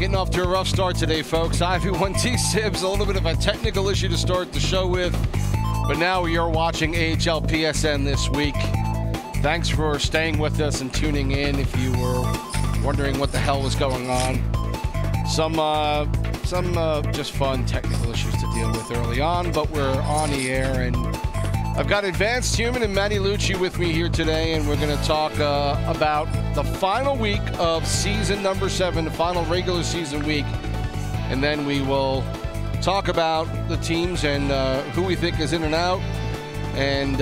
getting off to a rough start today, folks. IV1T Sibs, a little bit of a technical issue to start the show with, but now you're watching AHLPSN this week. Thanks for staying with us and tuning in if you were wondering what the hell was going on. Some just fun technical issues to deal with early on, but we're on the air, and I've got Advanced Human and Matty Lucci with me here today, and we're going to talk about the final week of season number 7, the final regular season week, and then we will talk about the teams and who we think is in and out, and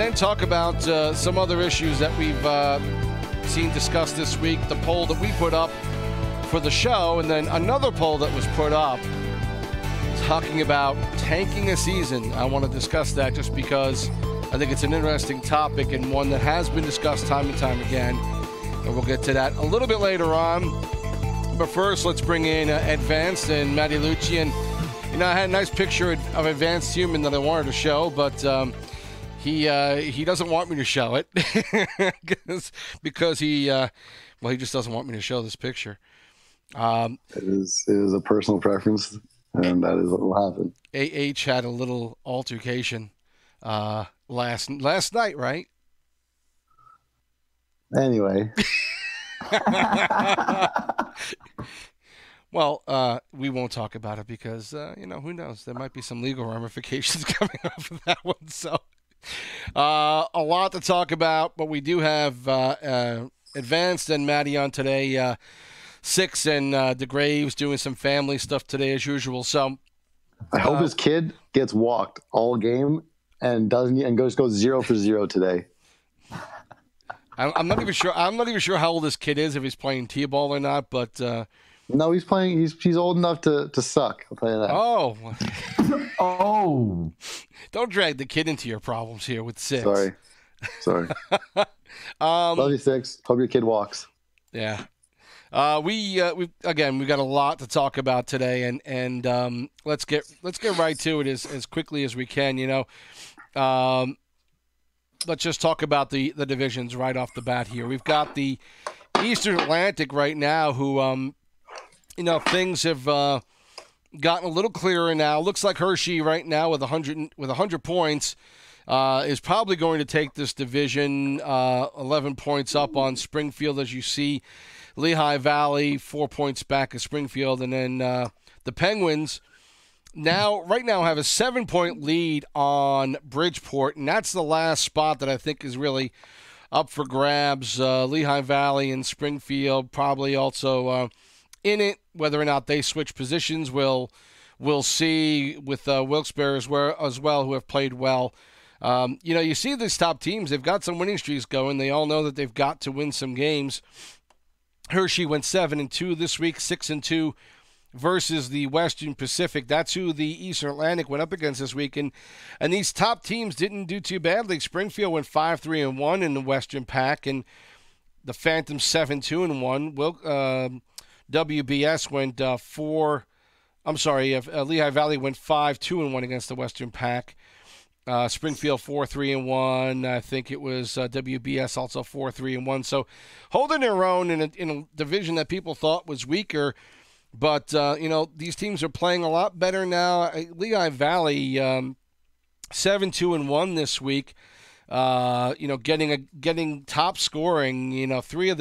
then talk about some other issues that we've seen discussed this week, the poll that we put up for the show, and then another poll that was put up talking about tanking a season. I want to discuss that just because I think it's an interesting topic and one that has been discussed time and time again. And we'll get to that a little bit later on. But first, let's bring in Advanced and Matty Lucci. And, you know, I had a nice picture of Advanced Human that I wanted to show, but he doesn't want me to show it because he just doesn't want me to show this picture. It is a personal preference. And that is what will happen. AH had a little altercation last night, right? Anyway. Well, we won't talk about it because, who knows? There might be some legal ramifications coming off of that one. So a lot to talk about, but we do have Advanced and Matty on today. Six and DeGrave's doing some family stuff today as usual. So I hope his kid gets walked all game and goes 0 for 0 today. I'm not even sure. I'm not even sure how old this kid is, if he's playing t-ball or not. But no, he's playing. He's old enough to suck. I'll tell you that. Oh, don't drag the kid into your problems here with Six. Sorry. Love you, Six. Hope your kid walks. Yeah. We got a lot to talk about today, and let's get right to it as quickly as we can. Let's just talk about the divisions right off the bat here. We've got the Eastern Atlantic right now, who things have gotten a little clearer now. Looks like Hershey right now with 100 points is probably going to take this division 11 points up on Springfield, as you see. Lehigh Valley 4 points back of Springfield, and then the Penguins right now have a 7-point lead on Bridgeport, and that's the last spot that I think is really up for grabs. Lehigh Valley and Springfield probably also in it. Whether or not they switch positions, we'll see with Wilkes-Barre as well, who have played well. You see these top teams; they've got some winning streaks going. They all know that they've got to win some games. Hershey went 7-2 this week, 6-2 versus the Western Pacific. That's who the Eastern Atlantic went up against this week. And these top teams didn't do too badly. Springfield went 5-3-1 in the Western Pac, and the Phantoms 7-2-1. WBS went Lehigh Valley went 5-2-1 against the Western Pac. Springfield 4-3-1. I think it was WBS also 4-3-1. So holding their own in a division that people thought was weaker. But these teams are playing a lot better now. Lehigh Valley 7-2-1 this week. Getting top scoring. 3 of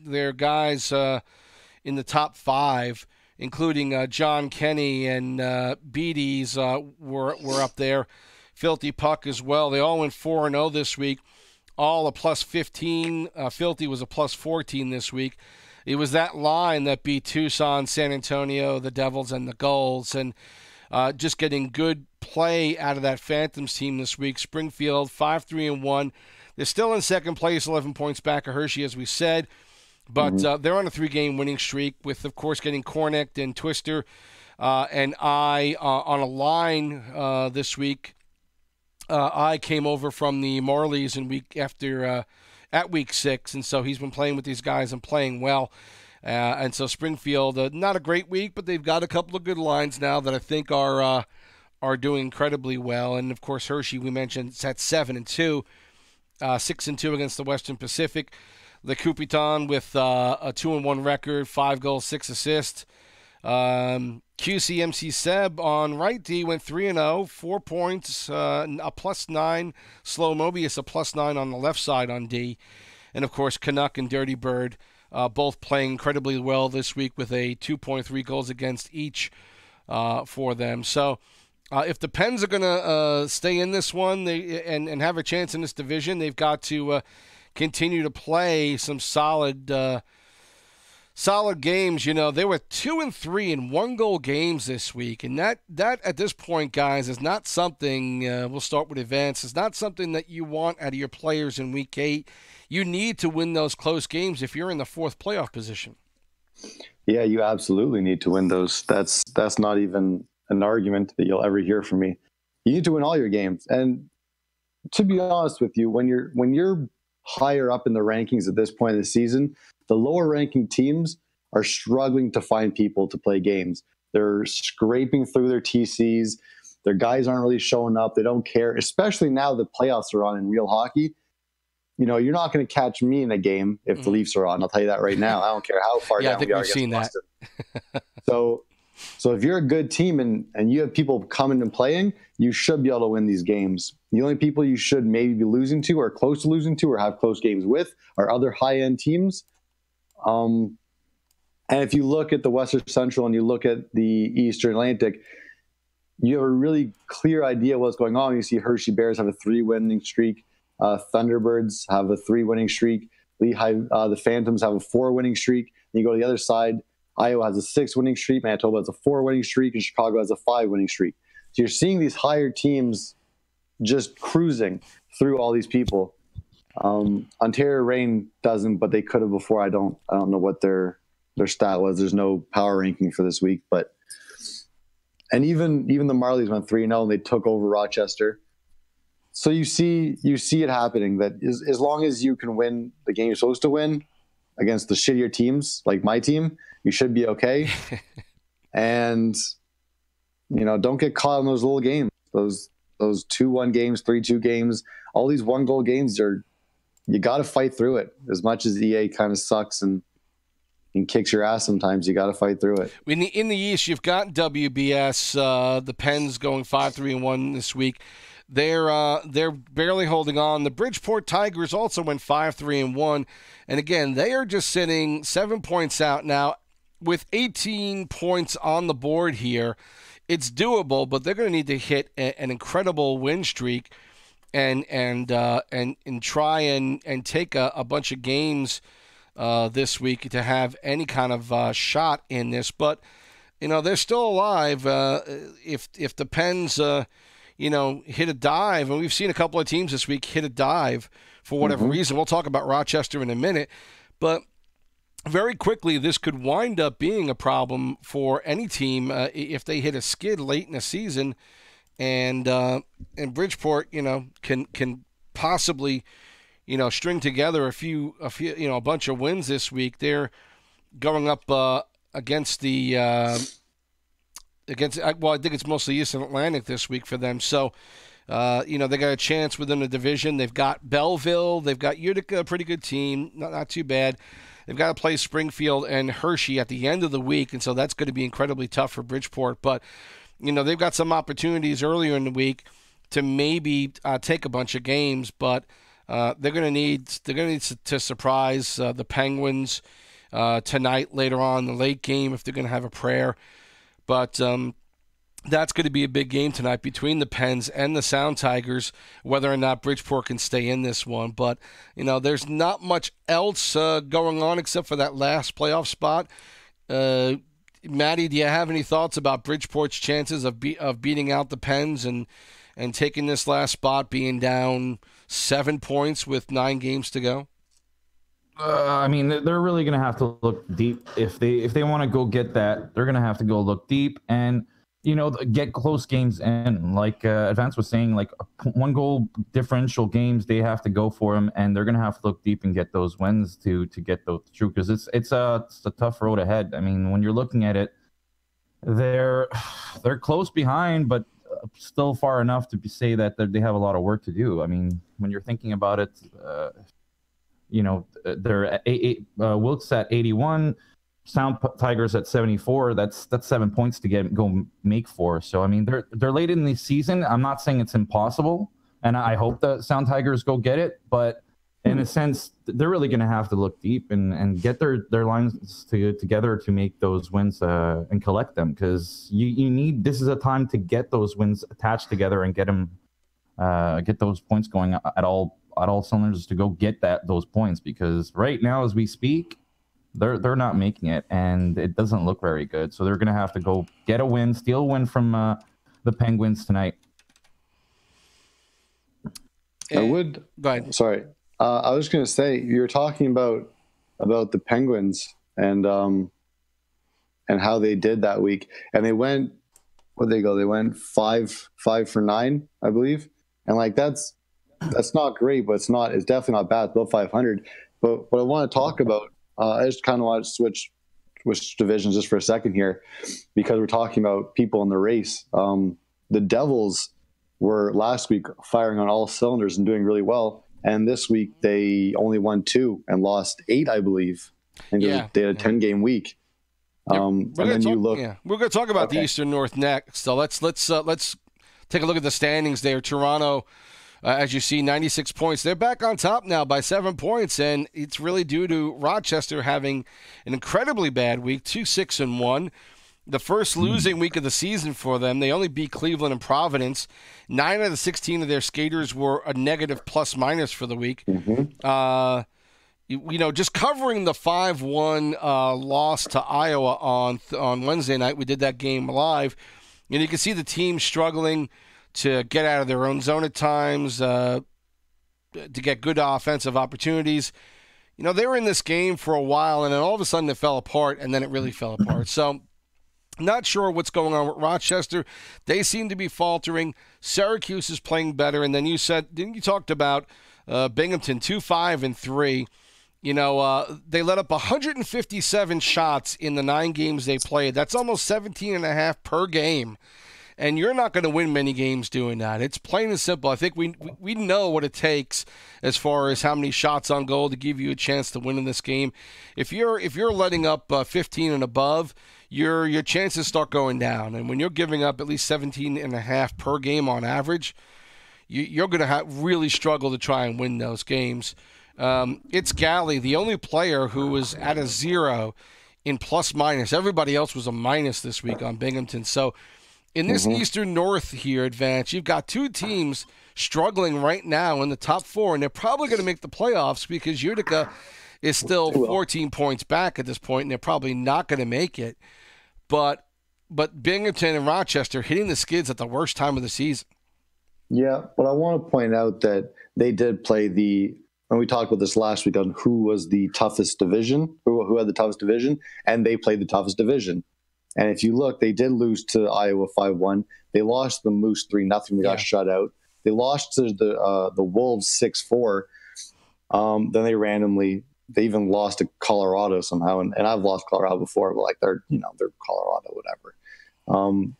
their guys in the top 5, including John Kenny and Beatties were up there. Filthy Puck as well. They all went 4-0 this week, all a plus 15. Filthy was a plus 14 this week. It was that line that beat Tucson, San Antonio, the Devils, and the Gulls, and just getting good play out of that Phantoms team this week. Springfield 5-3-1. They're still in second place, 11 points back of Hershey, as we said, but they're on a 3-game winning streak with, of course, getting Corneck and Twister and I on a line this week. I came over from the Marlies at week 6, and so he's been playing with these guys and playing well. And so Springfield, not a great week, but they've got a couple of good lines now that I think are doing incredibly well. And of course Hershey, we mentioned, is at 7-2, 6-2 against the Western Pacific. the Coupiton with a 2-1 record, 5 goals, 6 assists. QCMC Seb on right D went 3-0, 4 points, a +9. Slow Mobius a +9 on the left side on D. And, of course, Canuck and Dirty Bird both playing incredibly well this week with a 2.3 goals against each for them. So if the Pens are going to stay in this one and have a chance in this division, they've got to continue to play some solid games. You know, they were 2-3 in 1-goal games this week, and that at this point, guys, is not something. We'll start with advance. It's not something that you want out of your players in Week 8. You need to win those close games if you're in the 4th playoff position. Yeah, you absolutely need to win those. That's not even an argument that you'll ever hear from me. You need to win all your games. And to be honest with you, when you're higher up in the rankings at this point of the season, the lower ranking teams are struggling to find people to play games. They're scraping through their TCs. Their guys aren't really showing up. They don't care, especially now the playoffs are on in real hockey. You know, you're not going to catch me in a game if the Leafs are on. I'll tell you that right now. I don't care how far down we are against Boston. So if you're a good team and you have people coming and playing, you should be able to win these games. The only people you should maybe be losing to or close to losing to or have close games with are other high-end teams. And if you look at the Western Central and you look at the Eastern Atlantic, you have a really clear idea what's going on. You see Hershey Bears have a 3-winning streak. Thunderbirds have a 3-winning streak. The Phantoms have a 4-winning streak. And you go to the other side, Iowa has a 6-winning streak. Manitoba has a 4-winning streak. And Chicago has a 5-winning streak. So you're seeing these higher teams just cruising through all these people. Ontario Reign doesn't, but they could have before. I don't know what their stat was. There's no power ranking for this week, and even the Marlies went 3-0 and they took over Rochester. So you see it happening that as long as you can win the game you're supposed to win against the shittier teams like my team, you should be okay. And don't get caught in those little games, those 2-1 games, 3-2 games, all these 1-goal games you got to fight through it. As much as EA kind of sucks and kicks your ass sometimes, you got to fight through it. In the East, you've got WBS, the Pens going 5-3-1 this week. They're barely holding on. The Bridgeport Tigers also went 5-3-1, and again, they are just sitting 7 points out now with 18 points on the board here. It's doable, but they're going to need to hit an incredible win streak and try and take a bunch of games this week to have any kind of shot in this. But they're still alive. If the Pens hit a dive, and we've seen a couple of teams this week hit a dive for whatever reason. We'll talk about Rochester in a minute, but very quickly this could wind up being a problem for any team if they hit a skid late in the season, and Bridgeport can possibly string together a bunch of wins this week. They're going up against the I think it's mostly Eastern Atlantic this week for them. So, they got a chance within the division. They've got Belleville. They've got Utica, a pretty good team, not too bad. They've got to play Springfield and Hershey at the end of the week, and so that's going to be incredibly tough for Bridgeport. But, they've got some opportunities earlier in the week to maybe take a bunch of games, but they're going to need to surprise the Penguins tonight later on in the late game if they're going to have a prayer. But that's going to be a big game tonight between the Pens and the Sound Tigers, whether or not Bridgeport can stay in this one. But, there's not much else going on except for that last playoff spot. Maddie, do you have any thoughts about Bridgeport's chances of beating out the Pens and taking this last spot, being down 7 points with 9 games to go? They're really going to have to look deep. If they want to go get that, they're going to have to go look deep and, get close games in. Like Advance was saying, like 1-goal differential games, they have to go for them, and they're going to have to look deep and get those wins to get those through, because it's a tough road ahead. When you're looking at it, they're close behind, but still far enough to say that they have a lot of work to do. When you're thinking about it, they're Wilkes at 81, Sound Tigers at 74. That's 7 points to go make 4. So I mean, they're late in the season. I'm not saying it's impossible, and I hope that Sound Tigers go get it, but in a sense, they're really going to have to look deep and get their lines together to make those wins and collect them, because you need, this is a time to get those wins attached together and get those points going at all cylinders to go get those points, because right now as we speak, they're not making it and it doesn't look very good. So they're going to have to go get a win, steal a win from the Penguins tonight. Go ahead. Sorry. I was going to say, you were talking about the Penguins and how they did that week, and they went, where'd they go? They went 5 for 9, I believe, and like that's not great, but it's definitely not bad. It's about 500. But what I want to talk about, I just kind of want to switch divisions just for a second here, because we're talking about people in the race. The Devils were last week firing on all cylinders and doing really well. And this week they only won 2 and lost 8, I believe. And they had a 10-game week. And then you look. Yeah. We're going to talk about the Eastern North next. So let's take a look at the standings there. Toronto, as you see, 96 points. They're back on top now by 7 points, and it's really due to Rochester having an incredibly bad week, 2-6-1. The first losing week of the season for them. They only beat Cleveland and Providence. 9 out of the 16 of their skaters were a negative plus-minus for the week. Just covering the 5-1 loss to Iowa on Wednesday night. We did that game live. And you can see the team struggling to get out of their own zone at times, to get good offensive opportunities. They were in this game for a while, and then all of a sudden it fell apart, and then it really fell apart. So not sure what's going on with Rochester. They seem to be faltering. Syracuse is playing better. And then you talked about Binghamton, 2-5-3. They let up 157 shots in the 9 games they played. That's almost 17.5 per game. And you're not going to win many games doing that. It's plain and simple. I think we know what it takes as far as how many shots on goal to give you a chance to win in this game. If you're letting up 15 and above, your chances start going down. And when you're giving up at least 17.5 per game on average, you're going to really struggle to try and win those games. It's Galley, the only player who was at a 0 in plus-minus. Everybody else was a minus this week on Binghamton. So in this Eastern North here, Advance, you've got 2 teams struggling right now in the top 4, and they're probably going to make the playoffs because Utica is still 14 points back at this point, and they're probably not going to make it. But Binghamton and Rochester hitting the skids at the worst time of the season. Yeah, but I want to point out that they did play and we talked about this last week on who was the toughest division, who had the toughest division, and they played the toughest division. And if you look, they did lose to Iowa 5-1. They lost the Moose 3-0. They got shut out. They lost to the Wolves 6-4. Then they even lost to Colorado somehow. And I've lost Colorado before, but they're Colorado, whatever.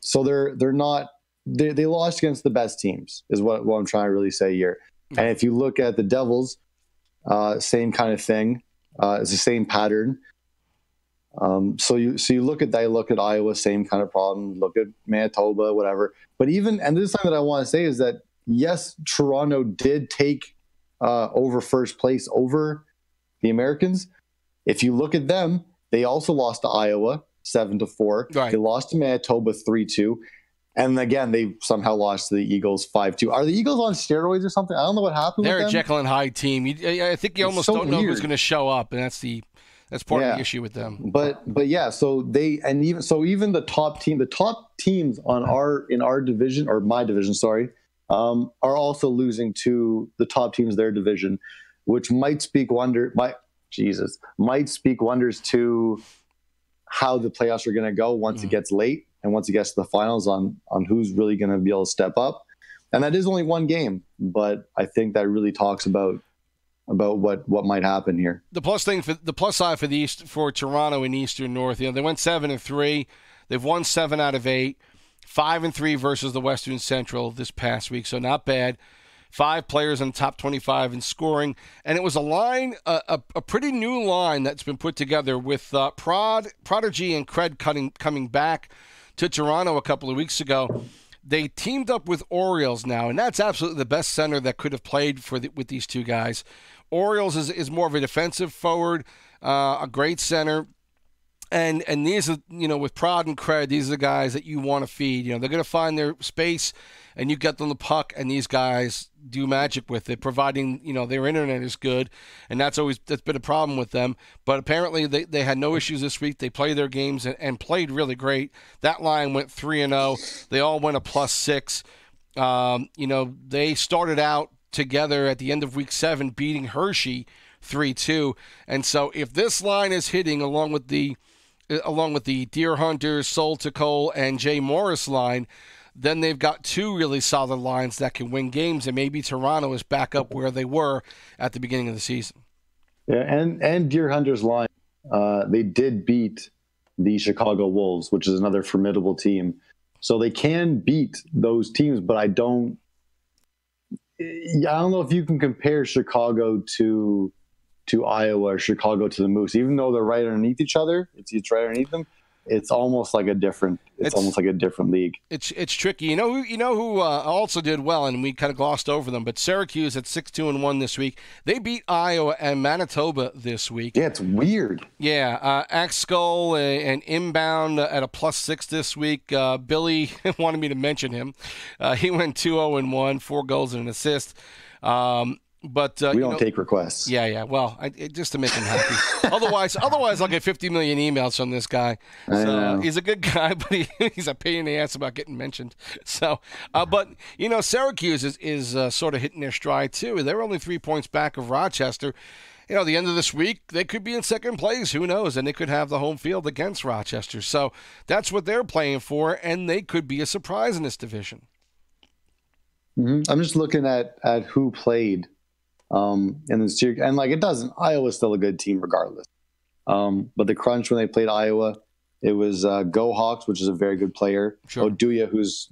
So they're not. They lost against the best teams is what I'm trying to really say here. And if you look at the Devils, same kind of thing. It's the same pattern. So you look at that, you look at Iowa, same kind of problem. Look at Manitoba, whatever. But and this time that I want to say is that yes, Toronto did take over first place over the Americans. If you look at them, they also lost to Iowa 7-4. Right. They lost to Manitoba 3-2. And again, they somehow lost to the Eagles 5-2. Are the Eagles on steroids or something? I don't know what happened with them. They're a Jekyll and Hyde team. I think you almost don't know who's going to show up, and that's part of the issue with them. But yeah, so even the top teams in our division, or my division, sorry, are also losing to the top teams in their division, which might speak wonders to how the playoffs are going to go once it gets late and once it gets to the finals on who's really going to be able to step up. And that is only one game, but I think that really talks about what might happen here. The plus side for Toronto in Eastern North, they went 7-3. They've won 7 out of 8, 5-3 versus the Western Central this past week, so not bad. 5 players in the top 25 in scoring. And it was a line, a pretty new line that's been put together with Prodigy and Cred coming back to Toronto a couple of weeks ago. They teamed up with Orioles now, and that's absolutely the best center that could have played with these two guys. Orioles is more of a defensive forward, a great center. And these are, with Prod and Cred, these are the guys that you want to feed. They're going to find their space, and you get them the puck, and these guys do magic with it, providing, their internet is good, and that's been a problem with them. But apparently they had no issues this week. They played their games and played really great. That line went 3-0. They all went a +6. They started out together at the end of week 7, beating Hershey 3-2. And so if this line is hitting along with the Deer Hunters, Sol Cole, and Jay Morris line, then they've got 2 really solid lines that can win games, and maybe Toronto is back up where they were at the beginning of the season. Yeah, and Deer Hunters line, they did beat the Chicago Wolves, which is another formidable team. So they can beat those teams, but I don't know if you can compare Chicago to Iowa or Chicago to the Moose, even though they're right underneath each other. It's right underneath them. It's almost like a different. It's almost like a different league. It's tricky. You know who also did well, and we kind of glossed over them. But Syracuse at 6-2-1 this week. They beat Iowa and Manitoba this week. Yeah, it's weird. Yeah, Axkull and Inbound at a +6 this week. Billy wanted me to mention him. He went 2-0-1, 4 goals and an assist. But we don't take requests. Yeah. Well, just to make him happy. otherwise, I'll get 50 million emails from this guy. So he's a good guy, but he's a pain in the ass about getting mentioned. So, but Syracuse is sort of hitting their stride too. They're only 3 points back of Rochester. The end of this week, they could be in second place. Who knows? And they could have the home field against Rochester. So that's what they're playing for, and they could be a surprise in this division. Mm-hmm. I'm just looking at who played. And it doesn't. Iowa's still a good team regardless. But the crunch when they played Iowa, it was Go Hawks, which is a very good player. Sure. Oduya, who's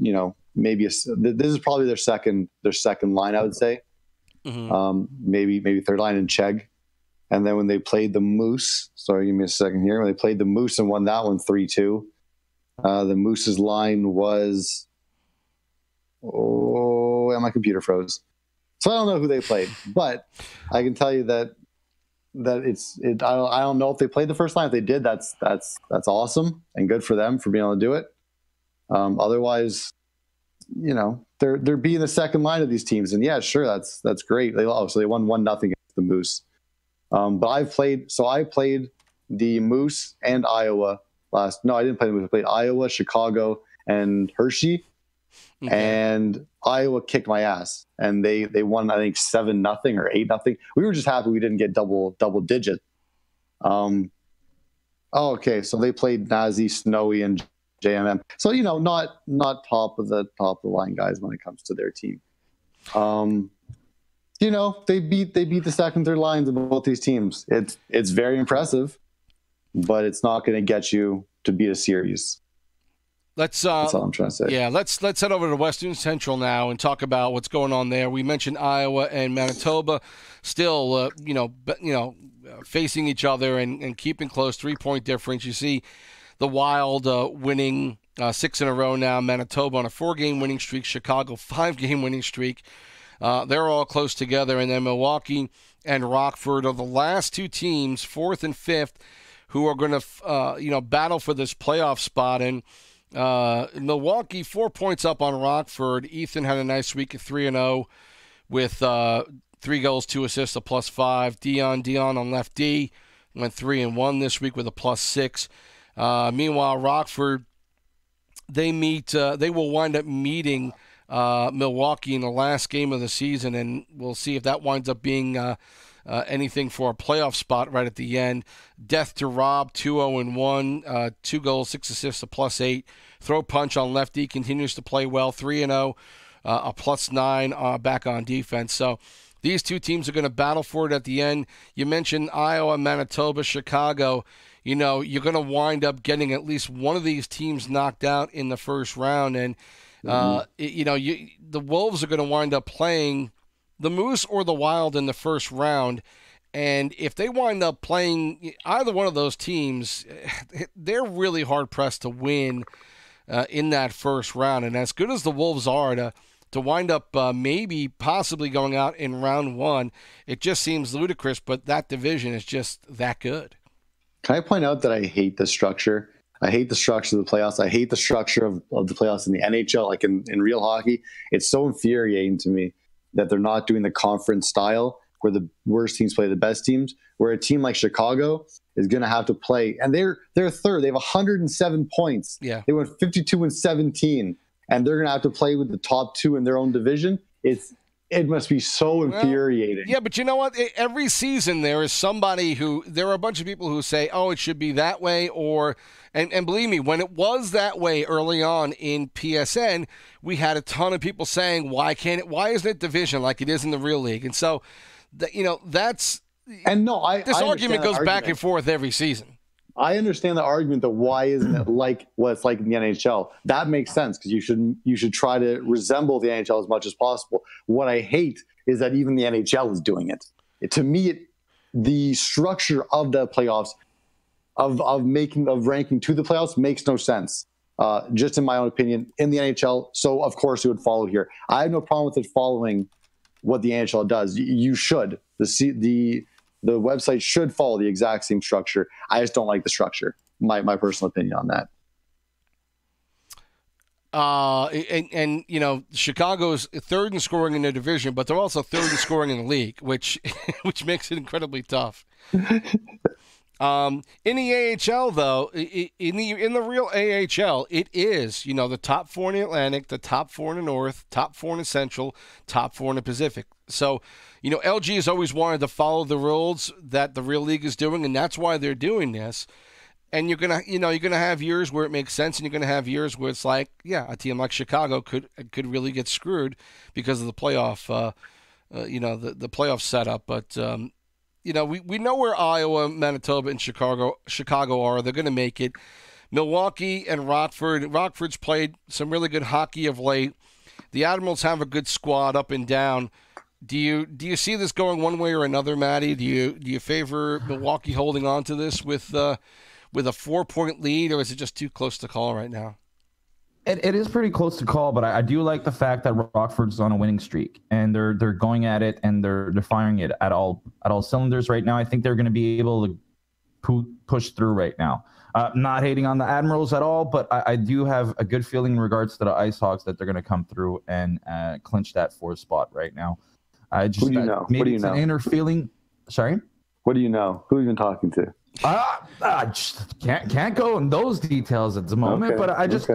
maybe this is probably their second line, I would say. Mm-hmm. Maybe third line, and Chegg. And then when they played the Moose, sorry, give me a second here. When they played the Moose and won that one 3-2, the Moose's line was my computer froze. So I don't know who they played, but I can tell you that I don't know if they played the first line. If they did, that's awesome and good for them for being able to do it. Otherwise, they're being the second line of these teams, and yeah, sure, that's great. They won 1-0 against the Moose. But I played the Moose and Iowa last. No, I didn't play the Moose. I played Iowa, Chicago, and Hershey. Okay. And Iowa kicked my ass, and they won, I think 7-0 or 8-0. We were just happy we didn't get double digit. Okay, so they played Nazi, Snowy, and JMM. So not top of the line guys when it comes to their team. They beat the second, third lines of both these teams. It's very impressive, but it's not going to get you to beat a series. That's all I'm trying to say. Yeah, let's head over to Western Central now and talk about what's going on there. We mentioned Iowa and Manitoba still, facing each other and keeping close, 3-point difference. You see the Wild winning 6 in a row now. Manitoba on a 4-game winning streak. Chicago 5-game winning streak. They're all close together, and then Milwaukee and Rockford are the last 2 teams, 4th and 5th, who are going to battle for this playoff spot. And Milwaukee 4 points up on Rockford. Ethan had a nice week at 3-0 with 3 goals, 2 assists, a +5. Dion on left D went 3-1 this week with a +6. Meanwhile, Rockford, they will wind up meeting Milwaukee in the last game of the season, and we'll see if that winds up being anything for a playoff spot right at the end. Death to Rob, 2-0-1, 2 goals, 6 assists, a +8. Throw punch on lefty continues to play well, 3-0, a +9 back on defense. So these 2 teams are going to battle for it at the end. You mentioned Iowa, Manitoba, Chicago. You're going to wind up getting at least one of these teams knocked out in the first round, and the Wolves are going to wind up playing the Moose or the Wild in the first round. And if they wind up playing either one of those teams, they're really hard-pressed to win in that first round. And as good as the Wolves are to wind up maybe possibly going out in round one, it just seems ludicrous, but that division is just that good. Can I point out that I hate the structure? I hate the structure of the playoffs. I hate the structure of the playoffs in the NHL, like in real hockey. It's so infuriating to me that they're not doing the conference style where the worst teams play the best teams, where a team like Chicago is going to have to play. And they're third. They have 107 points. Yeah. They went 52-17, and they're going to have to play with the top two in their own division. It must be so infuriating. Yeah, but you know what? Every season there is somebody there are a bunch of people who say, oh, it should be that way, and believe me, when it was that way early on in PSN, we had a ton of people saying, why isn't it division like it is in the real league? And so, this argument goes back and forth every season. I understand the argument that why isn't it like what it's like in the NHL? That makes sense because you should try to resemble the NHL as much as possible. What I hate is that even the NHL is doing it. To me, the structure of the playoffs, of ranking to the playoffs, makes no sense. Just in my own opinion, in the NHL. So of course it would follow here. I have no problem with it following what the NHL does. You should. The website should follow the exact same structure. I just don't like the structure. My personal opinion on that. Chicago's third in scoring in their division, but they're also third in scoring in the league, which makes it incredibly tough. In the AHL, though, in the real AHL, it is, the top four in the Atlantic, the top four in the North, top four in the Central, top four in the Pacific. So, LG has always wanted to follow the rules that the real league is doing, and that's why they're doing this. And you're gonna have years where it makes sense, and you're gonna have years where it's like, a team like Chicago could really get screwed because of the playoff, the playoff setup, but. We know where Iowa, Manitoba, and Chicago are. They're going to make it. Milwaukee and Rockford. Rockford's played some really good hockey of late. The Admirals have a good squad up and down. Do you see this going one way or another, Matty? Do you favor Milwaukee holding on to this with a 4-point lead, or is it just too close to call right now? It is pretty close to call, but I do like the fact that Rockford's on a winning streak and they're going at it and they're firing it at all cylinders right now. I think they're going to be able to push through right now. Not hating on the Admirals at all, but I do have a good feeling in regards to the Ice Hawks that they're going to come through and clinch that 4th spot right now. Who do you know? Maybe what do you it's know? An inner feeling. Sorry? What do you know? Who have you been talking to? I just can't go in those details at the moment, but I just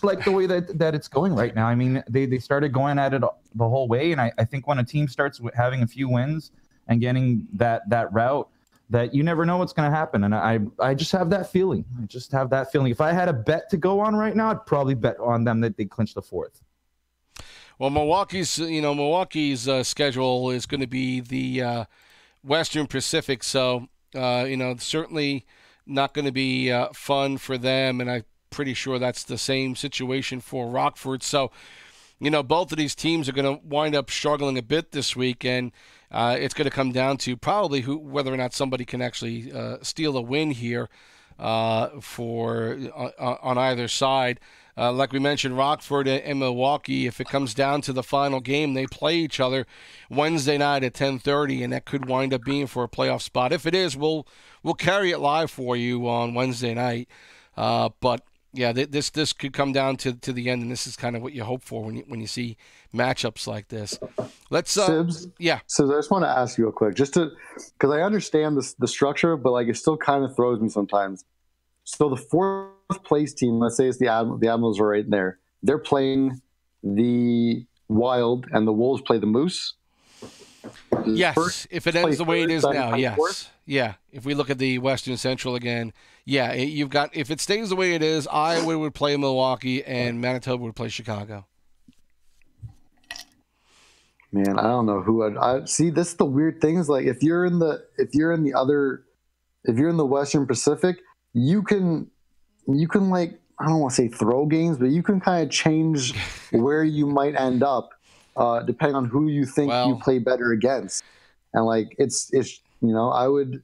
like the way that it's going right now. I mean, they started going at it the whole way, and I think when a team starts having a few wins and getting that route, that you never know what's going to happen, and I just have that feeling. If I had a bet to go on right now, I'd probably bet on them that they clinch the 4th. Well, Milwaukee's schedule is going to be the Western Pacific, so. Certainly not going to be fun for them, and I'm pretty sure that's the same situation for Rockford. So, both of these teams are going to wind up struggling a bit this week, and it's going to come down to probably whether or not somebody can actually steal a win here on either side. Like we mentioned, Rockford and Milwaukee, if it comes down to the final game, they play each other Wednesday night at 10:30, and that could wind up being for a playoff spot. If it is, we'll carry it live for you on Wednesday night. But yeah, this could come down to the end, and this is kind of what you hope for when you see matchups like this. Let's Sibs, I just want to ask you real quick, just because I understand the structure, but like it still kind of throws me sometimes. So the 4th place team, let's say it's the Admirals are right there. They're playing the Wild, and the Wolves play the Moose. Yes, if it ends the way it is now, yes. Yeah, if we look at the Western Central again, yeah, you've got, if it stays the way it is, Iowa would play Milwaukee and Manitoba would play Chicago. Man, I don't know who I see. This is the weird thing is like if you're in the Western Pacific, you can like, I don't want to say throw games, but you can kind of change where you might end up. depending on who you think you play better against. And like it's I would,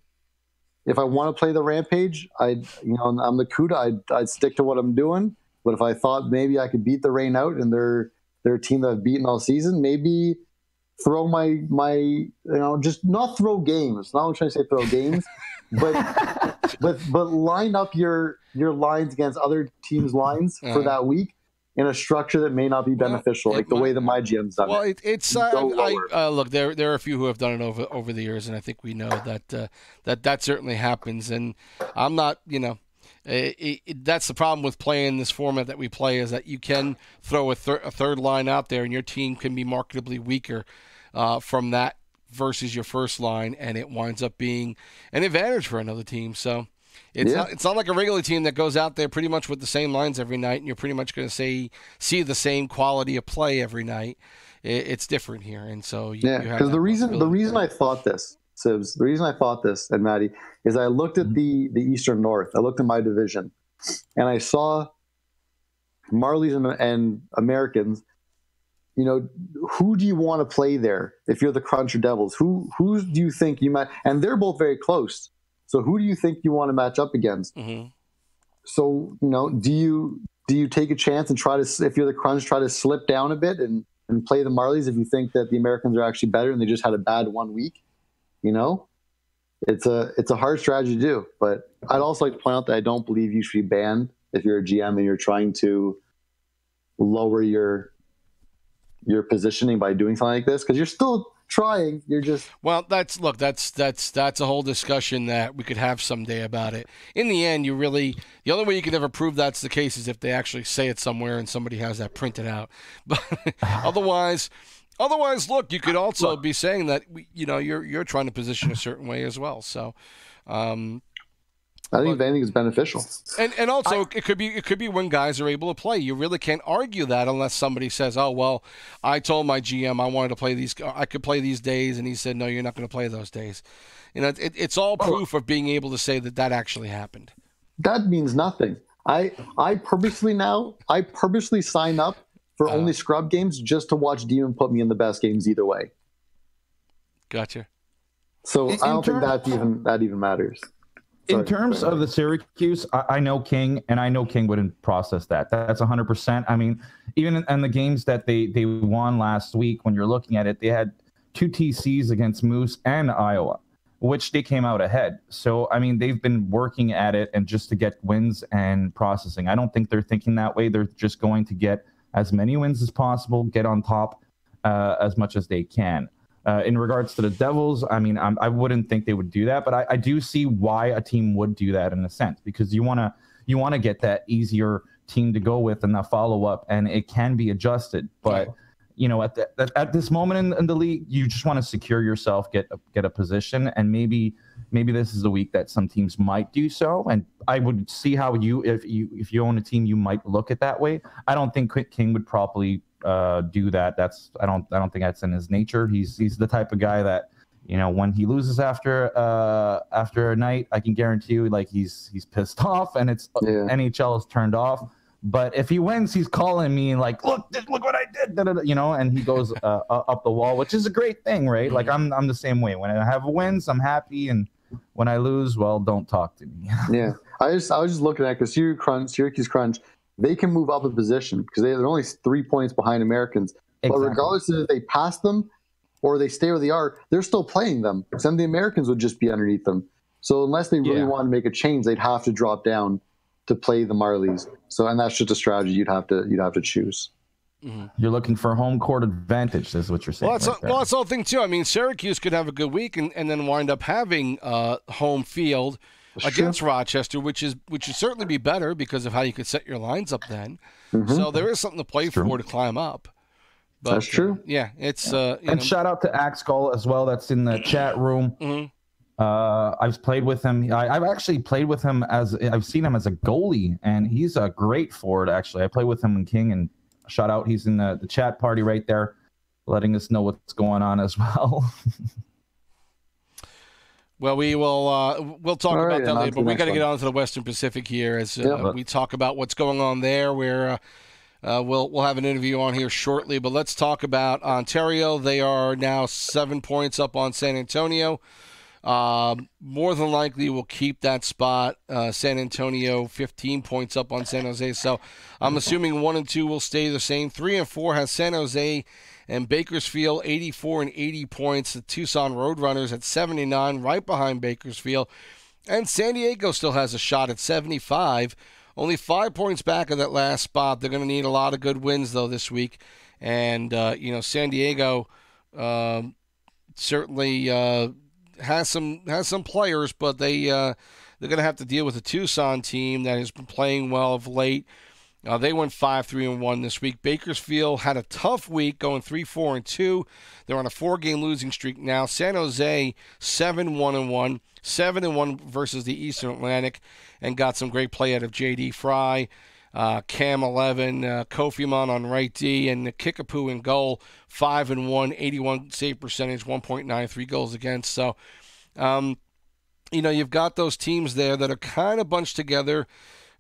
if I want to play the Rampage, I'm the Kuda, I'd stick to what I'm doing. But if I thought maybe I could beat the Rain out and they're a team that I've beaten all season, maybe throw my just not throw games. Not trying to say throw games, but line up your lines against other teams' lines for that week in a structure that may not be beneficial, like the way that my GM's done it. It's look, there are a few who have done it over the years, and I think we know that certainly happens. And I'm not, that's the problem with playing this format that we play, is that you can throw a third line out there, and your team can be marketably weaker from that versus your first line, and it winds up being an advantage for another team. So it's not like a regular team that goes out there pretty much with the same lines every night, and you're pretty much going to see the same quality of play every night. It's different here, and so because the reason I thought this, Sibs, the reason I thought this, and Maddie, is I looked at the Eastern North. I looked at my division, and I saw Marlies and Americans. Who do you want to play there if you're the Crunch or Devils? Who do you think you might? And they're both very close. So who do you think you want to match up against? Mm-hmm. So do you take a chance and try to, if you're the Crunch, try to slip down a bit and play the Marlies if you think that the Americans are actually better and they just had a bad 1 week? It's a hard strategy to do. But I'd also like to point out that I don't believe you should be banned if you're a GM and you're trying to lower your positioning by doing something like this, because you're still trying. You're just that's a whole discussion that we could have someday about it. In the end, the only way you can ever prove that's the case is if they actually say it somewhere and somebody has that printed out. But otherwise, look, you could also be saying that you're trying to position a certain way as well. So. I think if anything is beneficial, and also it could be when guys are able to play. You really can't argue that unless somebody says, "Oh well, I told my GM I wanted to play these. I could play these days," and he said, "No, you're not going to play those days." It's all proof of being able to say that actually happened. That means nothing. I purposely sign up for only scrub games just to watch Demon put me in the best games either way. Gotcha. So I don't think that even matters. In terms of the Syracuse, I know King, and I know King wouldn't process that. That's 100%. I mean, even in the games that they won last week, when you're looking at it, they had 2 TCs against Moose and Iowa, which they came out ahead. So, I mean, they've been working at it and just to get wins and processing. I don't think they're thinking that way. They're just going to get as many wins as possible, get on top as much as they can. In regards to the Devils, I mean, I wouldn't think they would do that, but I do see why a team would do that in a sense, because you want to get that easier team to go with and the follow up, and it can be adjusted. But at this moment in the league, you just want to secure yourself, get a position, and maybe this is the week that some teams might do so. And I would see how if you own a team, you might look at that way. I don't think King would probably do that. I don't think that's in his nature. He's the type of guy that, when he loses after a night, I can guarantee you, like, he's pissed off, and it's NHL is turned off. But if he wins, he's calling me like, look what I did, and he goes up the wall, which is a great thing, right? Like I'm the same way. When I have wins, I'm happy, and when I lose, well, don't talk to me. Yeah, I was just looking at, because Syracuse Crunch, they can move up a position because they're only 3 points behind Americans. Exactly. But regardless of if they pass them or they stay where they are, they're still playing them. Some of the Americans would just be underneath them. So unless they really want to make a change, they'd have to drop down to play the Marlies. So, and that's just a strategy you'd have to choose. Mm-hmm. You're looking for home court advantage, is what you're saying. Well, that's the whole thing too. I mean, Syracuse could have a good week and then wind up having home field against Rochester, which would certainly be better because of how you could set your lines up then. Mm-hmm. So there is something to play for to climb up. But, that's true. It's and shout out to Axcall as well. That's in the chat room. Mm-hmm. I've played with him. I've actually played with him I've seen him as a goalie, and he's a great forward. Actually, I play with him in King, and shout out, he's in the chat party right there, letting us know what's going on as well. Well, we'll talk about that later, but we got to get on to the Western Pacific here as we talk about what's going on there, where we'll have an interview on here shortly. But let's talk about Ontario. They are now 7 points up on San Antonio. More than likely will keep that spot. San Antonio 15 points up on San Jose. So I'm assuming 1 and 2 will stay the same. 3 and 4 has San Jose and Bakersfield, 84 and 80 points. The Tucson Roadrunners at 79, right behind Bakersfield. And San Diego still has a shot at 75. Only 5 points back of that last spot. They're going to need a lot of good wins, though, this week. And, San Diego certainly has some players, but they're going to have to deal with a Tucson team that has been playing well of late. They went 5-3-1 this week. Bakersfield had a tough week, going 3-4-2. They're on a 4-game losing streak now. San Jose 7-1-1, 7-1 versus the Eastern Atlantic, and got some great play out of J.D. Fry, Cam 11, Kofiman on right D, and Kickapoo in goal. 5-1, 81 save percentage, 1.93 goals against. So, you've got those teams there that are kind of bunched together.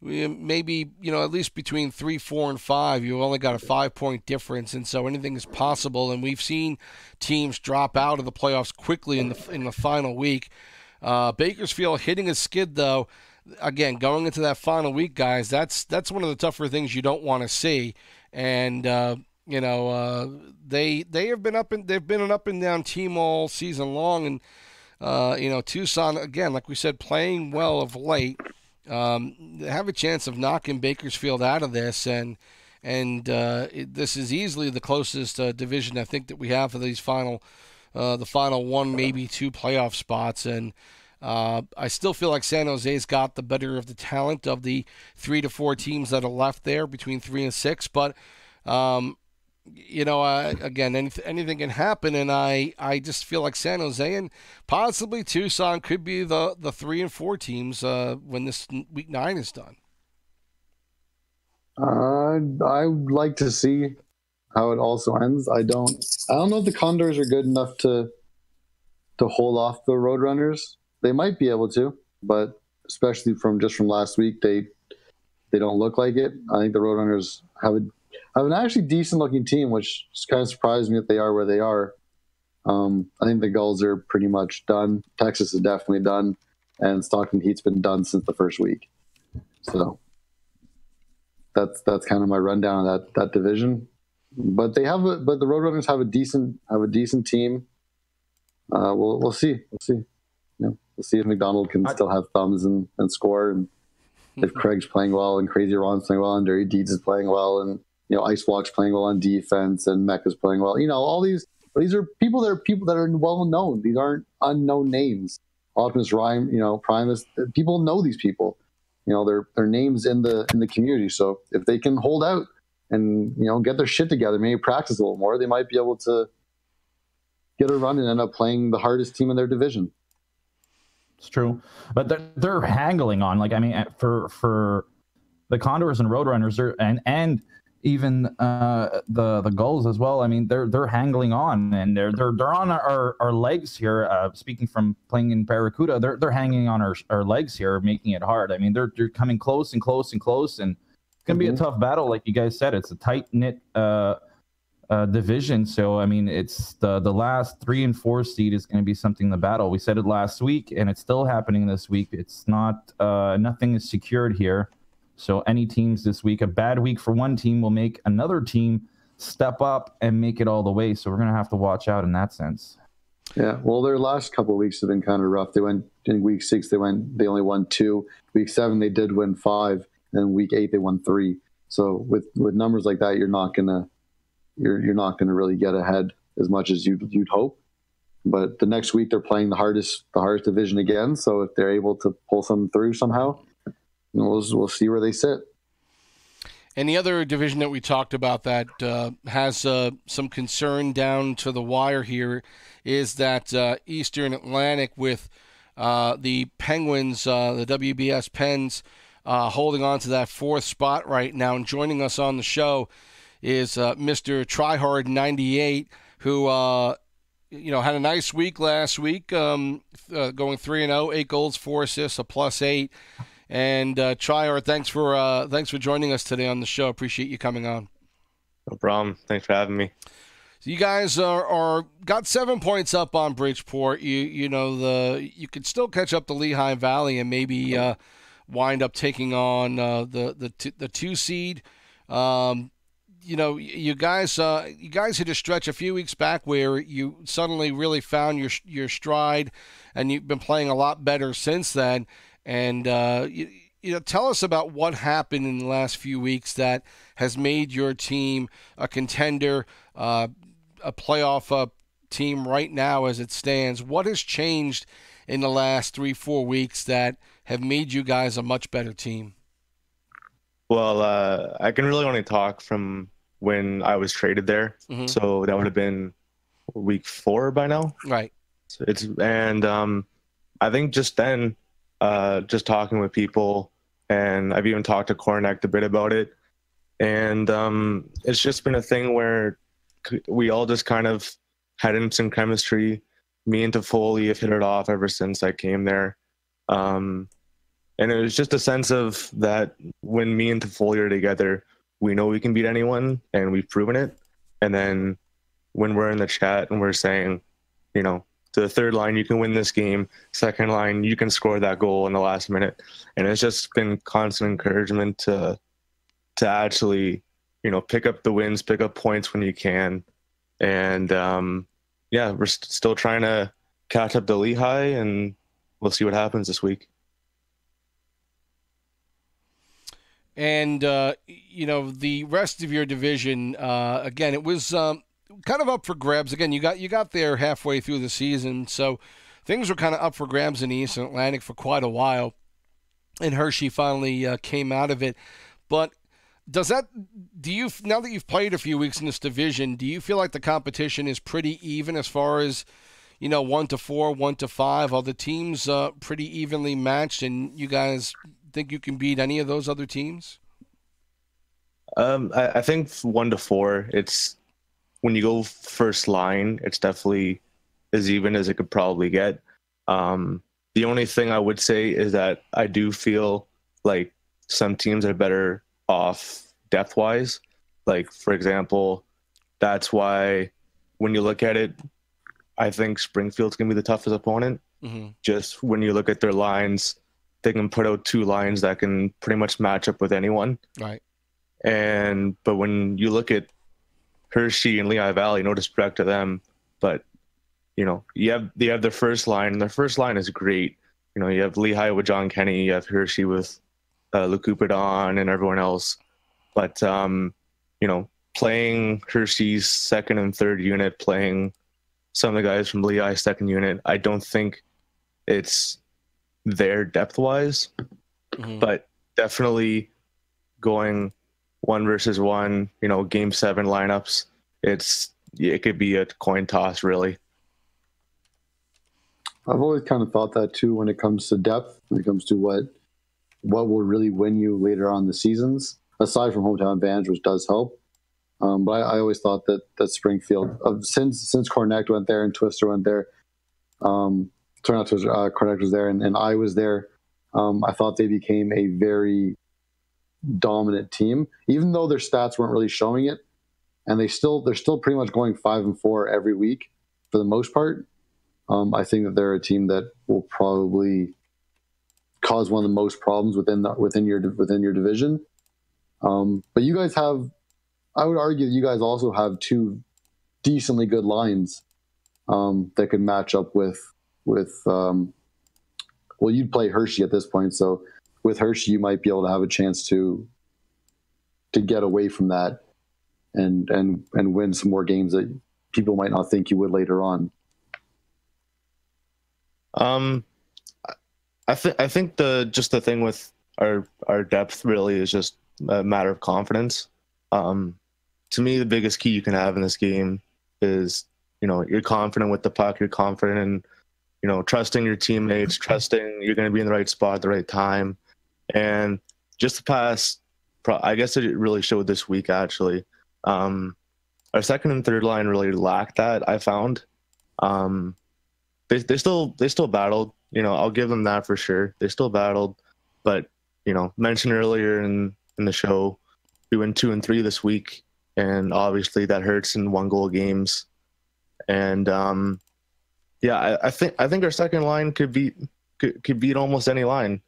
Maybe, at least between 3, 4, and 5, you've only got a 5-point difference, and so anything is possible. And we've seen teams drop out of the playoffs quickly in the final week. Bakersfield hitting a skid, though. Again, going into that final week, guys, that's one of the tougher things you don't want to see. And they've been an up and down team all season long, and Tucson, again, like we said, playing well of late. Have a chance of knocking Bakersfield out of this, and this is easily the closest division I think that we have for these the final 1, maybe 2 playoff spots. And I still feel like San Jose's got the better of the talent of the 3 to 4 teams that are left there, between 3 and 6. But again, anything can happen, and I just feel like San Jose and possibly Tucson could be the 3 and 4 teams when this week 9 is done. I would like to see how it also ends. I don't know if the Condors are good enough to hold off the Roadrunners. They might be able to, but especially from last week, they don't look like it. I think the Roadrunners have an actually decent-looking team, which kind of surprised me that they are where they are. I think the Gulls are pretty much done. Texas is definitely done, and Stockton Heat's been done since the first week. So that's kind of my rundown of that division. But the Roadrunners have a decent team. We'll see. We'll see if McDonald can still have thumbs and score, and if Craig's playing well, and Crazy Ron's playing well, and Dirty Deeds is playing well, and Ice Walk's playing well on defense, and Mecca's playing well. All these are people that are well known. These aren't unknown names. Optimus Rhyme, Primus, people know these people. They're names in the community. So if they can hold out and get their shit together, maybe practice a little more, they might be able to get a run and end up playing the hardest team in their division. It's true, but they're haggling on, for the Condors and Roadrunners, and even the Gulls as well. I mean, they're haggling on, and they're on our legs here. Speaking from playing in Barracuda, they're hanging on our legs here, making it hard. I mean, they're coming close and close and close, and it's gonna be a tough battle, like you guys said. It's a tight knit division. So I mean, it's the last 3 and 4 seed is going to be something to battle. We said it last week, and it's still happening this week. It's not nothing is secured here. So any teams this week, a bad week for one team will make another team step up and make it all the way. So we're going to have to watch out in that sense. Yeah, well, their last couple of weeks have been kind of rough. They went in week 6, they only won 2. Week 7, they did win 5, and week 8 they won 3. So with numbers like that, you're not gonna really get ahead as much as you'd hope. But the next week they're playing the hardest division again. So if they're able to pull some through somehow, we'll see where they sit. And the other division that we talked about that has some concern down to the wire here is that Eastern Atlantic with the Penguins, the WBS Pens, holding on to that 4th spot right now. And joining us on the show is Mr. Tryhard 98, who had a nice week last week, going 3-0, 8 goals, 4 assists, a +8. And Trier, thanks for joining us today on the show. Appreciate you coming on. No problem. Thanks for having me. So you guys are got 7 points up on Bridgeport. You could still catch up to Lehigh Valley and maybe wind up taking on the 2 seed. You guys hit a stretch a few weeks back where you suddenly really found your stride, and you've been playing a lot better since then. And tell us about what happened in the last few weeks that has made your team a contender, a playoff team right now as it stands. What has changed in the last 3-4 weeks that have made you guys a much better team? Well, I can really only talk from when I was traded there. Mm-hmm. So that would have been week 4 by now. Right. So I think just then, just talking with people, and I've even talked to Cornect a bit about it. And it's just been a thing where we all just kind of had instant chemistry. Me and Toffoli have hit it off ever since I came there. And it was just a sense of that when me and Toffoli are together, we know we can beat anyone, and we've proven it. And then when we're in the chat and we're saying, to the third line, you can win this game. Second line, you can score that goal in the last minute. And it's just been constant encouragement to actually, pick up the wins, pick up points when you can. And we're still trying to catch up to Lehigh, and we'll see what happens this week. And, the rest of your division, again, it was kind of up for grabs. Again, you got there halfway through the season, so things were kind of up for grabs in the Eastern Atlantic for quite a while, and Hershey finally came out of it. But now that you've played a few weeks in this division, do you feel like the competition is pretty even as far as, 1 to 4, 1 to 5? Are the teams pretty evenly matched, and you guys think you can beat any of those other teams? I think 1 to 4, it's when you go first line, it's definitely as even as it could probably get. The only thing I would say is that I do feel like some teams are better off depth wise. Like, for example, that's why when you look at it, I think Springfield's gonna be the toughest opponent. Mm-hmm. Just when you look at their lines, they can put out 2 lines that can pretty much match up with anyone. Right. But when you look at Hershey and Lehigh Valley, no disrespect to them, but you have their first line, and their first line is great. You have Lehigh with John Kenny, you have Hershey with Luke Upadon and everyone else. But playing Hershey's second and third unit, playing some of the guys from Lehigh's second unit, I don't think it's there depth-wise, mm-hmm. But definitely going 1 versus 1, game 7 lineups, it could be a coin toss, really. I've always kind of thought that too when it comes to depth, when it comes to what will really win you later on in the seasons, aside from hometown advantage, which does help. But I always thought that Springfield, since Cornect went there and Twister went there, Cornect was there and I was there, I thought they became a very dominant team, even though their stats weren't really showing it, and they're still pretty much going 5-4 every week for the most part. I think that they're a team that will probably cause one of the most problems within your division. But you guys have, I would argue that you guys also have 2 decently good lines that could match up with you'd play Hershey at this point, so with Hershey you might be able to have a chance to get away from that and win some more games that people might not think you would later on. I think the thing with our depth really is just a matter of confidence. To me, the biggest key you can have in this game is, you're confident with the puck, you're confident in, trusting your teammates, trusting you're going to be in the right spot at the right time. And just the past, I guess it really showed this week, actually. Our second and third line really lacked that, I found. They still battled, I'll give them that for sure. They still battled, but mentioned earlier in the show, we went 2-3 this week, and obviously that hurts in 1-goal games. And I think our second line could beat almost any line.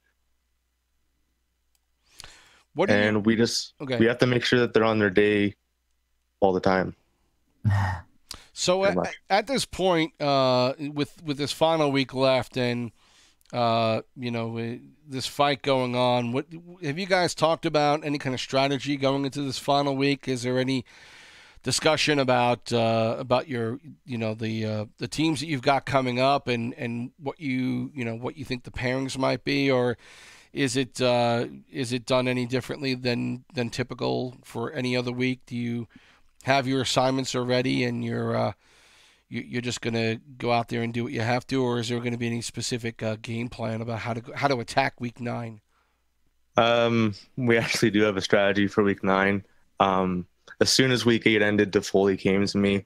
We have to make sure that they're on their day all the time. So at this point, with this final week left, and this fight going on, what have you guys talked about? Any kind of strategy going into this final week? Is there any discussion about your the teams that you've got coming up and what you think the pairings might be, or is it done any differently than typical for any other week? Do you have your assignments already and you're just going to go out there and do what you have to, or is there going to be any specific game plan about how to attack week 9? We actually do have a strategy for week 9. As soon as week 8 ended, Toffoli came to me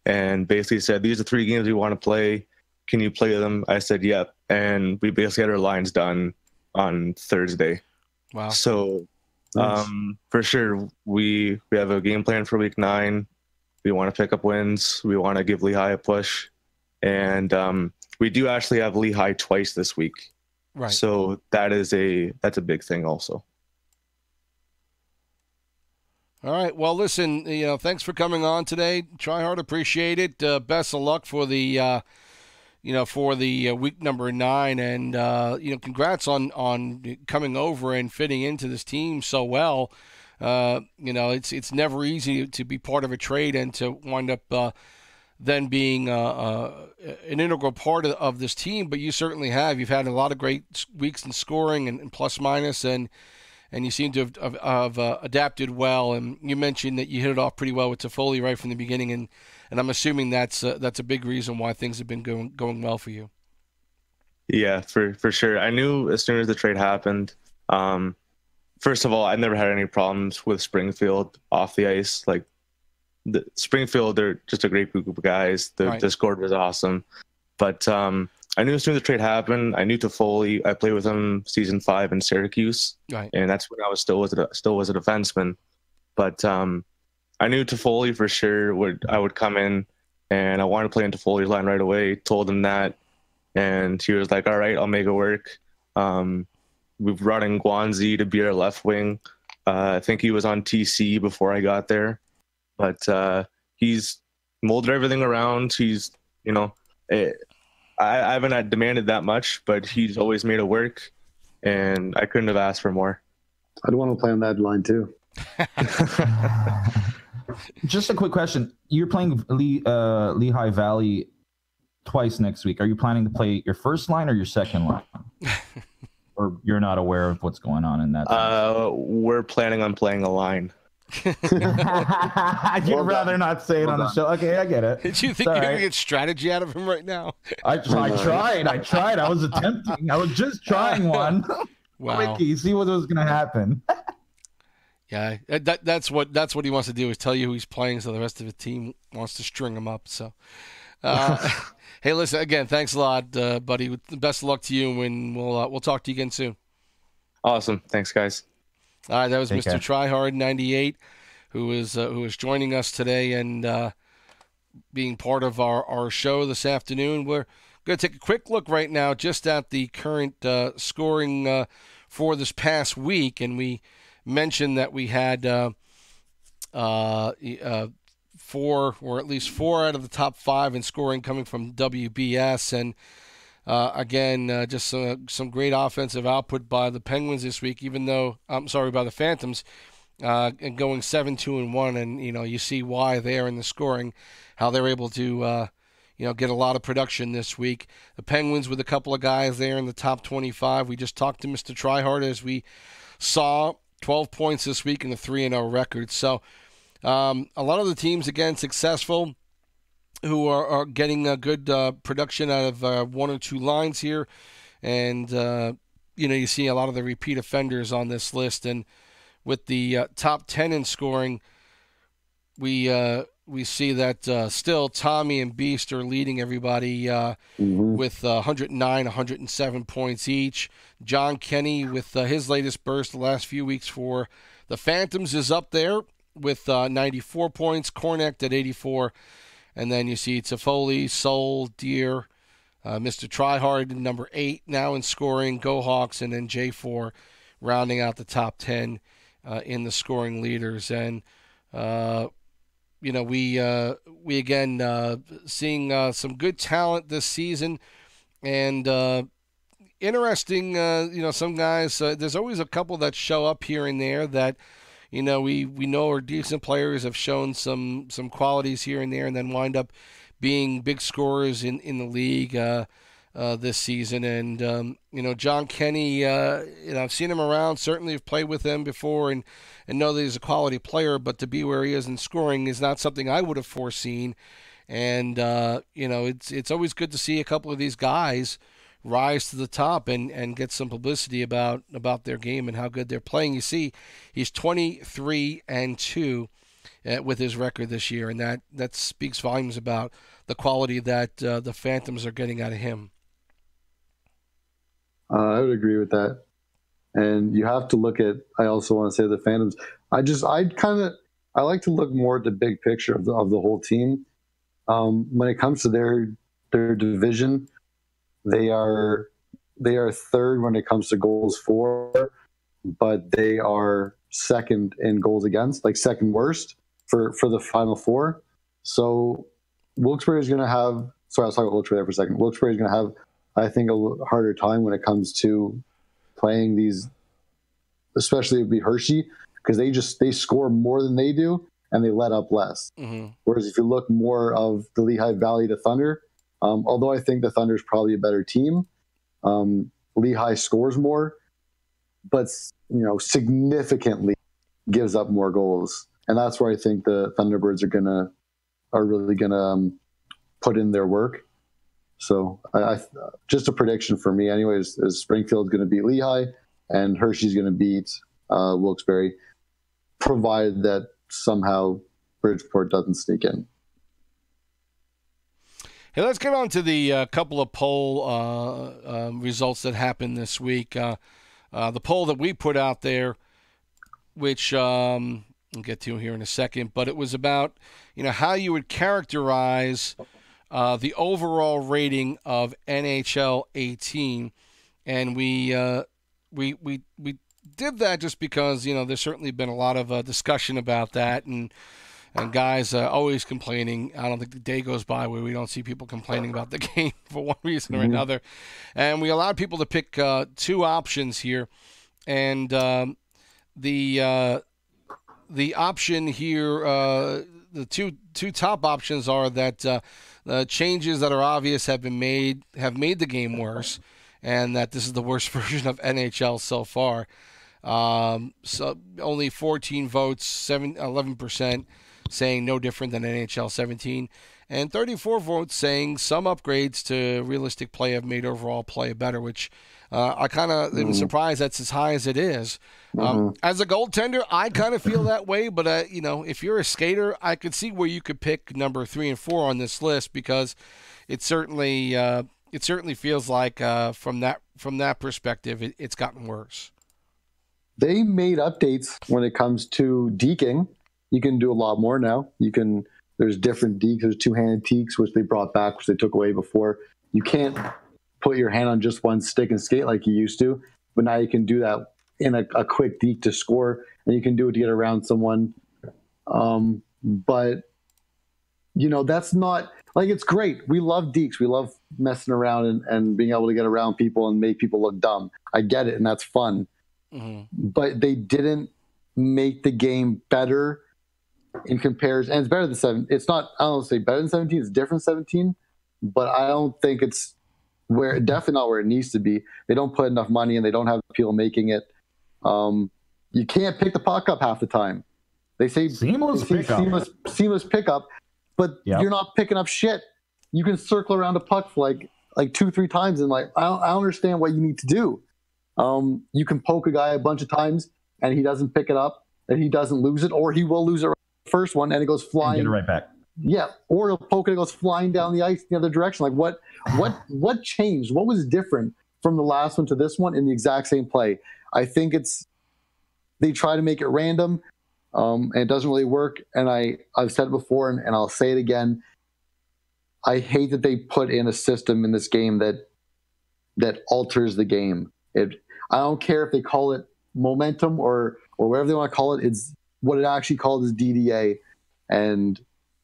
and basically said, "These are 3 games we want to play. Can you play them?" I said, "Yep." And we basically had our lines done on Thursday. Wow. So for sure, we have a game plan for week 9. We want to pick up wins. We want to give Lehigh a push. And we do actually have Lehigh twice this week. Right. So that's a big thing also. All right. Well, listen, thanks for coming on today. Try hard, appreciate it. Best of luck for the week number 9, and congrats on coming over and fitting into this team so well. It's never easy to be part of a trade and to wind up then being an integral part of this team. But you certainly have. You've had a lot of great weeks in scoring and plus minus, and you seem to have adapted well. And you mentioned that you hit it off pretty well with Toffoli right from the beginning, and I'm assuming that's a big reason why things have been going well for you. Yeah, for sure. I knew as soon as the trade happened. First of all, I never had any problems with Springfield off the ice. Like Springfield, they're just a great group of guys. The Discord was awesome, but I knew as soon as the trade happened, I knew Toffoli. I played with him season 5 in Syracuse, right, and that's when I was still was a defenseman. But I knew Toffoli for sure I would come in, and I wanted to play in Toffoli's line right away. Told him that, and he was like, "All right, I'll make it work." We've brought in Guanzi to be our left wing. I think he was on TC before I got there, but he's molded everything around. He's I haven't demanded that much, but he's always made it work, and I couldn't have asked for more. I'd want to play on that line too. Just a quick question. You're playing Lehigh Valley twice next week. Are you planning to play your first line or your second line? Or you're not aware of what's going on in that? We're planning on playing a line. You'd rather not say it on the show. Okay, I get it. Did you think you're going to get strategy out of him right now? I tried. I was attempting. I was just trying one. Wow. Wiki, see what was going to happen. Yeah, that's what he wants to do, is tell you who he's playing, so the rest of the team wants to string him up. So, hey, listen, again, thanks a lot, buddy. Best of luck to you, and we'll talk to you again soon. Awesome. Thanks, guys. All right, that was Take Mr. Tryhard98, who is joining us today and being part of our show this afternoon. We're going to take a quick look right now just at the current scoring for this past week, and we mentioned that we had 4, or at least 4 out of the top 5 in scoring coming from WBS, and again, just some great offensive output by the Penguins this week, by the Phantoms, and going 7-2-1, and you see why there in the scoring, how they're able to get a lot of production this week. The Penguins with a couple of guys there in the top 25. We just talked to Mr. Tryhard, as we saw 12 points this week in the 3-0 record. So a lot of the teams, again, successful, who are getting a good production out of 1 or 2 lines here. And, you see a lot of the repeat offenders on this list. And with the top 10 in scoring, we we see that still Tommy and Beast are leading everybody with 109, 107 points each. John Kenny with his latest burst the last few weeks for the Phantoms is up there with 94 points. Cornect at 84. And then you see Toffoli, Soul, Deer, Mr. Tryhard, number 8 now in scoring. Go Hawks, and then J4 rounding out the top 10 in the scoring leaders. And we again seeing some good talent this season, and interesting. Some guys. There's always a couple that show up here and there that we know are decent players, have shown some qualities here and there, and then wind up being big scorers in the league this season. And John Kenny, I've seen him around. Certainly have played with him before, and know that he's a quality player. But to be where he is in scoring is not something I would have foreseen. And it's always good to see a couple of these guys rise to the top and get some publicity about their game and how good they're playing. You see, he's 23-2 with his record this year, and that speaks volumes about the quality that the Phantoms are getting out of him. I would agree with that. And you have to look at, I also want to say the Phantoms. I like to look more at the big picture of the whole team. When it comes to their division, they are third when it comes to goals for, but they are second in goals against, like second worst for the Final Four. So Wilkes-Barre is going to have, sorry, I was talking about Wilkes-Barre there for a second. Wilkes-Barre is going to have, I think, a harder time when it comes to playing these, especially it would be Hershey, because they score more than they do and they let up less. Mm-hmm. Whereas if you look more of the Lehigh Valley to Thunder, although I think the Thunder is probably a better team, Lehigh scores more, but significantly gives up more goals, and that's where I think the Thunderbirds are really gonna put in their work. So I just a prediction for me, anyways, is Springfield's going to beat Lehigh and Hershey's going to beat Wilkes-Barre, provided that somehow Bridgeport doesn't sneak in. Hey, let's get on to the couple of poll results that happened this week. The poll that we put out there, which I'll get to here in a second, but it was about how you would characterize the overall rating of NHL 18, and we did that just because there's certainly been a lot of discussion about that, and guys always complaining. I don't think the day goes by where we don't see people complaining about the game for one reason or another. And we allowed people to pick two options here, and the option here, the two top options are that the changes that are obvious have made the game worse, and that this is the worst version of NHL so far. So only 14 votes, 11% saying no different than NHL 17, and 34 votes saying some upgrades to realistic play have made overall play better, which I kind of am surprised that's as high as it is. As a goaltender, I kind of feel that way, but if you're a skater, I could see where you could pick number 3 and 4 on this list, because it certainly feels like from that perspective, it's gotten worse. They made updates when it comes to deking. You can do a lot more now. There's different dekes. There's two-handed dekes, which they brought back, which they took away before. You can't put your hand on just one stick and skate like you used to, but now you can do that in a quick deke to score, and you can do it to get around someone. But that's not like, it's great. We love dekes. We love messing around and being able to get around people and make people look dumb. I get it, and that's fun. But they didn't make the game better in comparison. And it's better than 7. It's not, I don't say better than 17. It's different 17, but I don't think it's definitely not where it needs to be. They don't put enough money, and they don't have people making it. You can't pick the puck up half the time. They say seamless pickup, but you're not picking up shit. You can circle around a puck for like 2-3 times, and I don't understand what you need to do. You can poke a guy a bunch of times and he doesn't pick it up, and he doesn't lose it, or he will lose it right the first one and it goes flying. Get it right back. Yeah, or he'll poke it, it goes flying down the ice the other direction. Like what changed? What was different from the last one to this one in the exact same play? I think they try to make it random, and it doesn't really work. And I've said it before, and I'll say it again. I hate that they put in a system in this game that alters the game. I don't care if they call it momentum or whatever they want to call it. It's what it actually called is DDA, and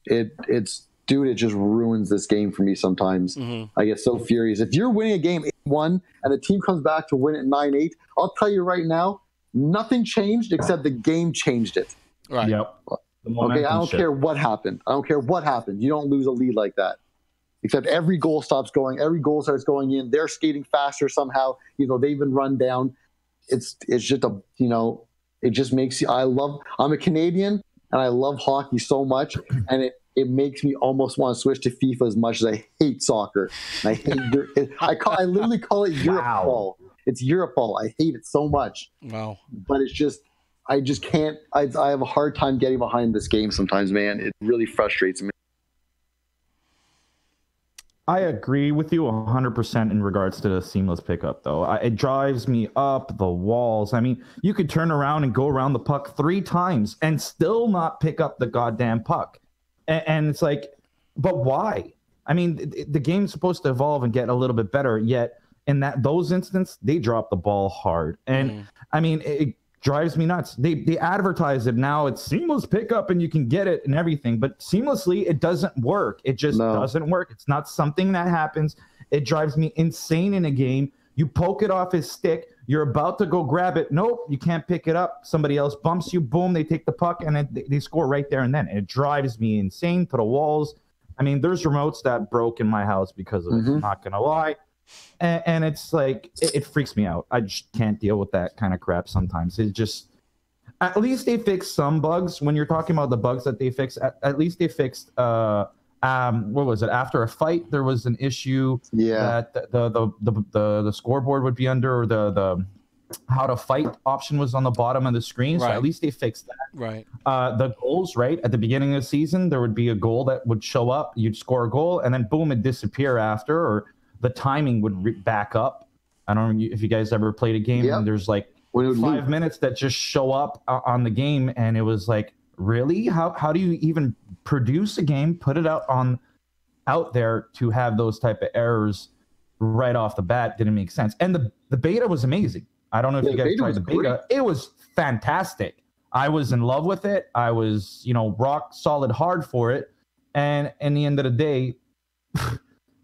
it just ruins this game for me sometimes. Mm-hmm. I get so furious. If you're winning a game 8-1 and the team comes back to win it 9-8, I'll tell you right now, nothing changed except the game changed it. Right. Yep. Okay, I don't care what happened. You don't lose a lead like that. Except every goal stops going. Every goal starts going in. They're skating faster somehow. They've been run down. It's just it just makes you. I'm a Canadian and I love hockey so much, and it makes me almost want to switch to FIFA as much as I hate soccer. And I hate I literally call it Europe ball. It's Europe ball. I hate it so much. Wow. But it's just I just can't. I have a hard time getting behind this game sometimes, man. It really frustrates me. I agree with you 100% in regards to the seamless pickup, though. It drives me up the walls. I mean, you could turn around and go around the puck 3 times and still not pick up the goddamn puck. And it's like, but why? I mean, the game's supposed to evolve and get a little bit better, yet in those instances, they drop the ball hard. And, I mean, it drives me nuts. They advertise it now. It's seamless pickup and you can get it and everything, but seamlessly it doesn't work. It just doesn't work. It's not something that happens. It drives me insane in a game. You poke it off his stick. You're about to go grab it. Nope, you can't pick it up. Somebody else bumps you. Boom, they take the puck and they score right there and then. It drives me insane to the walls. I mean, there's remotes that broke in my house because of it. I'm not going to lie. And it's like, it freaks me out. I just can't deal with that kind of crap sometimes. It just, at least they fixed some bugs. When you're talking about the bugs that they fixed, at least they fixed, what was it? After a fight, there was an issue that the scoreboard would be under, or the how to fight option was on the bottom of the screen. Right. So at least they fixed that. Right. The goals, right? At the beginning of the season, there would be a goal that would show up. You'd score a goal, and then boom, it'd disappear after, or the timing would back up. I don't know if you guys ever played a game and there's like 5 minutes that just show up on the game, and it was like, really? How do you even produce a game, put it out there to have those type of errors right off the bat? Didn't make sense. And the beta was amazing. I don't know if you guys tried the beta. It was fantastic. I was in love with it. I was, rock solid hard for it. And in the end of the day,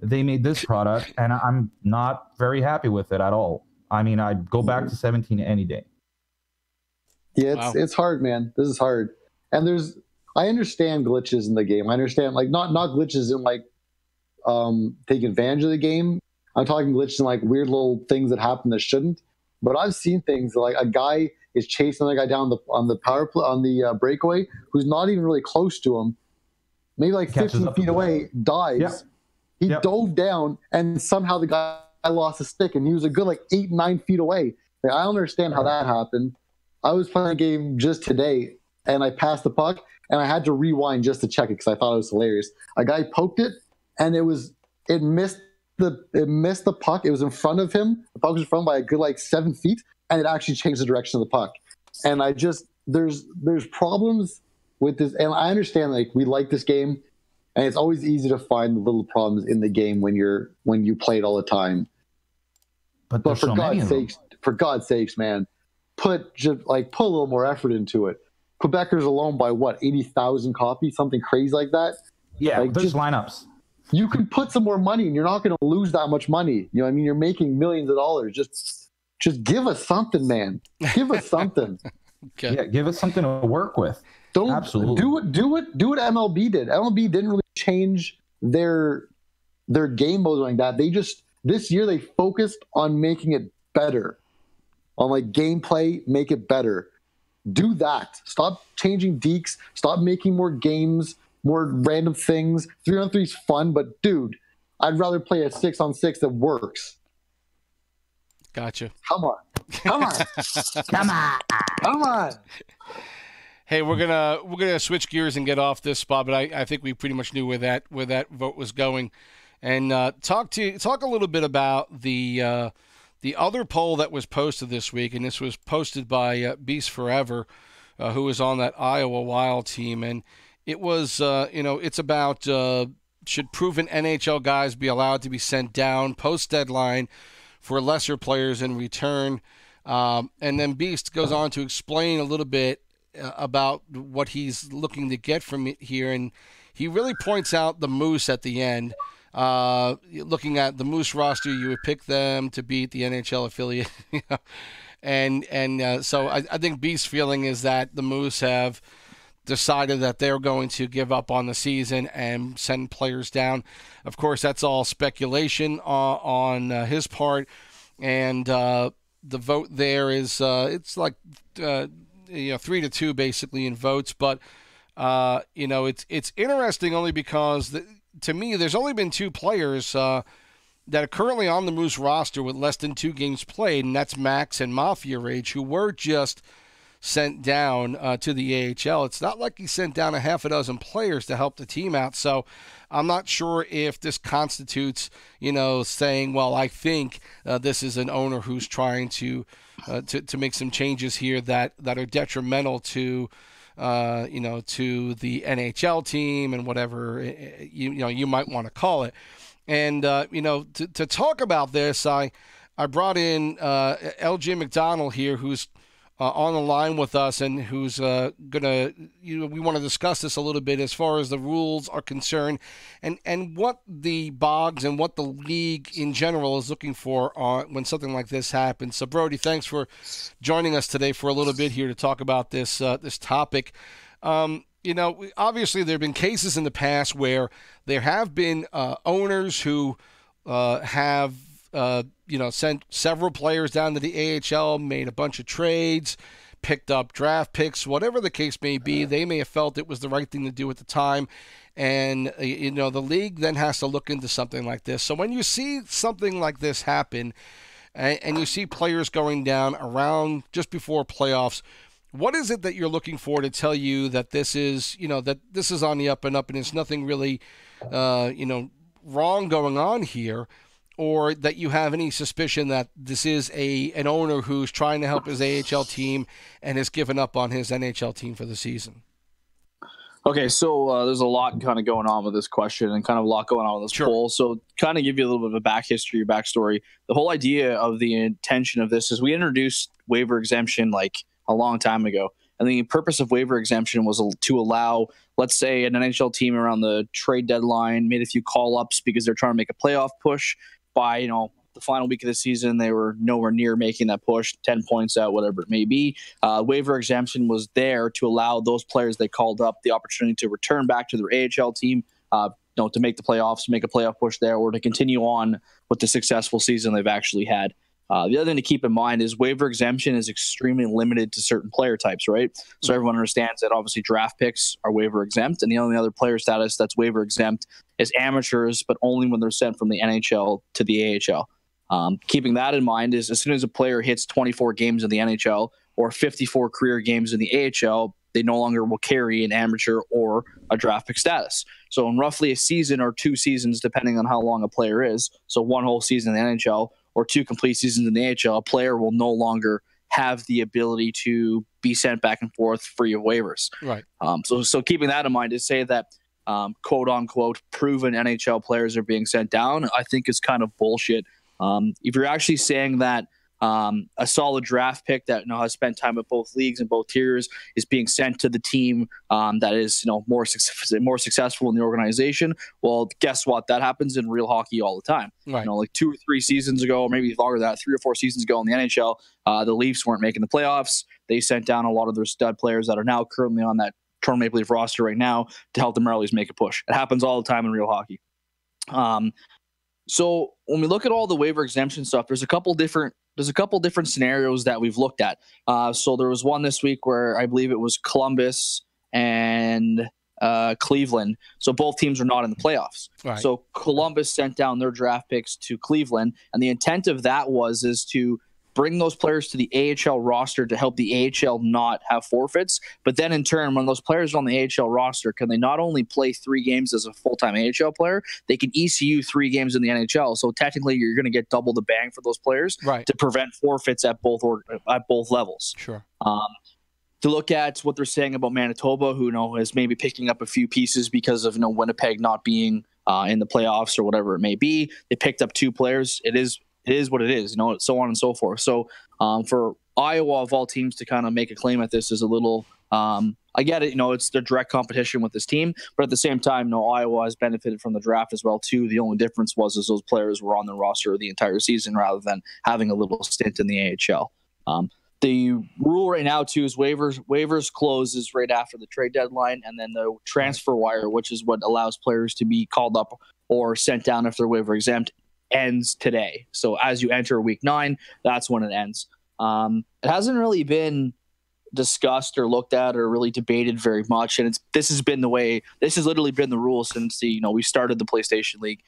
they made this product, and I'm not very happy with it at all. I mean, I'd go back to 17 any day. Yeah, it's hard, man. This is hard. And I understand glitches in the game. I understand, like, not glitches in, like, taking advantage of the game. I'm talking glitches in, like, weird little things that happen that shouldn't. But I've seen things like a guy is chasing another guy down on the power play, on the breakaway, who's not even really close to him, maybe like 15 feet away, dives. Yeah. He dove down, and somehow the guy lost his stick, and he was a good 8-9 feet away. Like, I don't understand how that happened. I was playing a game just today, and I passed the puck, and I had to rewind just to check it because I thought it was hilarious. A guy poked it, and it missed the puck. It was in front of him. The puck was in front by a good 7 feet, and it actually changed the direction of the puck. And there's problems with this, and I understand we like this game. And it's always easy to find the little problems in the game when you play it all the time. But for God's sakes, man, put a little more effort into it. Quebecers alone by 80,000 copies, something crazy like that. Yeah, there's lineups. You can put some more money, and you're not going to lose that much money. You know what I mean? You're making millions of dollars. Just give us something, man. Give us something. Okay. Yeah, give us something to work with. Absolutely. Do what MLB did. MLB didn't really change their game modes like that. This year they focused on making it better. On gameplay, make it better. Do that. Stop changing deeks. Stop making more games, more random things. 3-on-3 is fun, but dude, I'd rather play a 6-on-6 that works. Gotcha. Come on. Hey, we're gonna switch gears and get off this spot, but I think we pretty much knew where that vote was going, and talk a little bit about the other poll that was posted this week, and this was posted by Beast Forever, who was on that Iowa Wild team, and it was it's about should proven NHL guys be allowed to be sent down post deadline for lesser players in return, and then Beast goes on to explain a little bit about what he's looking to get from it here, and he really points out the Moose at the end. Looking at the Moose roster, you would pick them to beat the NHL affiliate, and so I think Beast's feeling is that the Moose have decided that they're going to give up on the season and send players down. Of course, that's all speculation on his part, and the vote there is it's like 3-2 basically in votes, but it's interesting only because to me there's only been 2 players that are currently on the Moose roster with less than 2 games played, and that's Max and Mafia Rage, who were just sent down to the AHL. It's not like he sent down a half a dozen players to help the team out, so I'm not sure if this constitutes saying, well, I think this is an owner who's trying to make some changes here that are detrimental to to the NHL team and whatever you might want to call it. And to talk about this, I brought in LJ McDonald here, who's on the line with us, and who's gonna we want to discuss this a little bit as far as the rules are concerned, and what the Bogs and what the league in general is looking for when something like this happens. So Brody, thanks for joining us today for a little bit here to talk about this topic. Obviously there have been cases in the past where there have been owners who have sent several players down to the AHL, made a bunch of trades, picked up draft picks, whatever the case may be. They may have felt it was the right thing to do at the time. And, the league then has to look into something like this. So when you see something like this happen and you see players going down around just before playoffs, what is it that you're looking for to tell you that this is, that this is on the up and up and there's nothing really, wrong going on here? Or that you have any suspicion that this is an owner who's trying to help his AHL team and has given up on his NHL team for the season? Okay, so there's a lot kind of going on with this question and kind of a lot going on with this poll. So kind of give you a little bit of a backstory. The whole idea of the intention of this is we introduced waiver exemption like a long time ago. And the purpose of waiver exemption was to allow, let's say, an NHL team around the trade deadline made a few call-ups because they're trying to make a playoff push. By the final week of the season, they were nowhere near making that push, 10 points out, whatever it may be. Waiver exemption was there to allow those players they called up the opportunity to return back to their AHL team, to make the playoffs, make a playoff push there, or to continue on with the successful season they've actually had. The other thing to keep in mind is waiver exemption is extremely limited to certain player types, right? So everyone understands that obviously draft picks are waiver exempt, and the only other player status that's waiver exempt is amateurs, but only when they're sent from the NHL to the AHL. Keeping that in mind is as soon as a player hits 24 games in the NHL or 54 career games in the AHL, they no longer will carry an amateur or a draft pick status. So in roughly a season or 2 seasons, depending on how long a player is, so 1 whole season in the NHL or 2 complete seasons in the AHL, a player will no longer have the ability to be sent back and forth free of waivers. Right. So keeping that in mind, to say that quote unquote proven NHL players are being sent down, I think is kind of bullshit. If you're actually saying that a solid draft pick that has spent time at both leagues and both tiers is being sent to the team that is more successful in the organization, well, guess what? That happens in real hockey all the time. Right. Like 2 or 3 seasons ago, or maybe longer than that, 3 or 4 seasons ago in the NHL, the Leafs weren't making the playoffs. They sent down a lot of their stud players that are now currently on that Toronto Maple Leaf roster right now to help the Marlies make a push. It happens all the time in real hockey. So when we look at all the waiver exemption stuff, there's a couple different scenarios that we've looked at. So there was one this week where I believe it was Columbus and Cleveland. So both teams are not in the playoffs. Right. So Columbus sent down their draft picks to Cleveland, and the intent of that is to bring those players to the AHL roster to help the AHL not have forfeits. But then in turn, when those players are on the AHL roster, can they not only play 3 games as a full-time AHL player, they can ECU 3 games in the NHL. So technically, you're going to get double the bang for those players to prevent forfeits at both levels. Sure. To look at what they're saying about Manitoba, who is maybe picking up a few pieces because of Winnipeg not being in the playoffs or whatever it may be. They picked up 2 players. It is what it is, so on and so forth. So for Iowa, of all teams, to kind of make a claim at this is a little, I get it, it's the direct competition with this team, but at the same time, Iowa has benefited from the draft as well, too. The only difference was those players were on the roster the entire season rather than having a little stint in the AHL. The rule right now, too, is waivers closes right after the trade deadline, and then the transfer wire, which is what allows players to be called up or sent down if they're waiver exempt, ends today. So as you enter week 9, that's when it ends. It hasn't really been discussed or looked at or really debated very much, and this has literally been the rule since we started the PlayStation League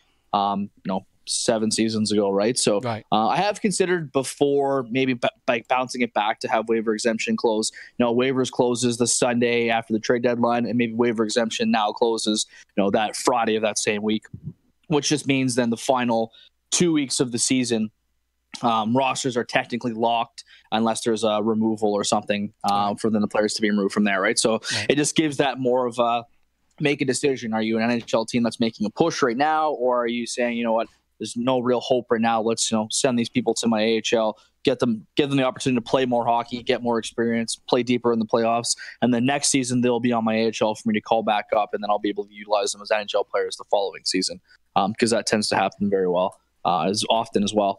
7 seasons ago, right? So I have considered before maybe by bouncing it back to have waiver exemption close. Waivers closes the Sunday after the trade deadline, and maybe waiver exemption now closes that Friday of that same week, which just means then the final 2 weeks of the season rosters are technically locked unless there's a removal or something for then the players to be removed from there, right? So it just gives that more of a make a decision. Are you an NHL team that's making a push right now, or are you saying, what, there's no real hope right now, let's send these people to my AHL, give them the opportunity to play more hockey, get more experience, play deeper in the playoffs, and then next season they'll be on my AHL for me to call back up, and then I'll be able to utilize them as NHL players the following season, because that tends to happen very well as often as well.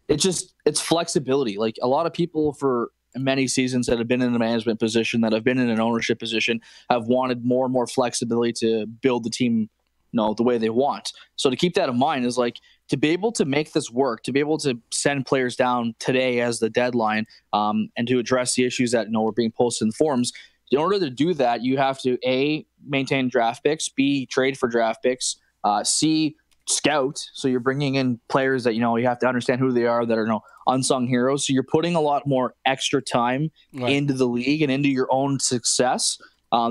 It's flexibility. Like a lot of people for many seasons that have been in a management position, that have been in an ownership position, have wanted more and more flexibility to build the team the way they want. So to keep that in mind is to be able to make this work, to be able to send players down today as the deadline, and to address the issues that were being posted in the forums. In order to do that, you have to A, maintain draft picks, B, trade for draft picks, C, scout. So you're bringing in players that you have to understand who they are, that are unsung heroes. So you're putting a lot more extra time into the league and into your own success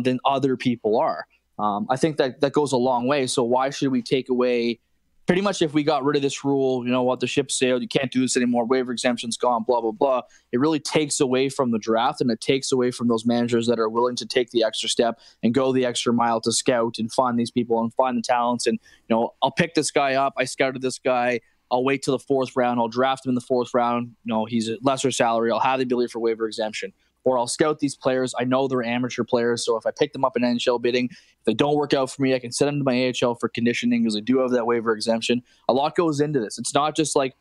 than other people are. I think that goes a long way. So why should we take away, pretty much if we got rid of this rule, the ship sailed, you can't do this anymore, waiver exemption's gone, blah, blah, blah. It really takes away from the draft, and it takes away from those managers that are willing to take the extra step and go the extra mile to scout and find these people and find the talents. And, I'll pick this guy up. I scouted this guy. I'll wait till the 4th round. I'll draft him in the 4th round. He's a lesser salary. I'll have the ability for waiver exemption. Or I'll scout these players. I know they're amateur players, so if I pick them up in NHL bidding, if they don't work out for me, I can send them to my AHL for conditioning because I do have that waiver exemption. A lot goes into this. It's not just like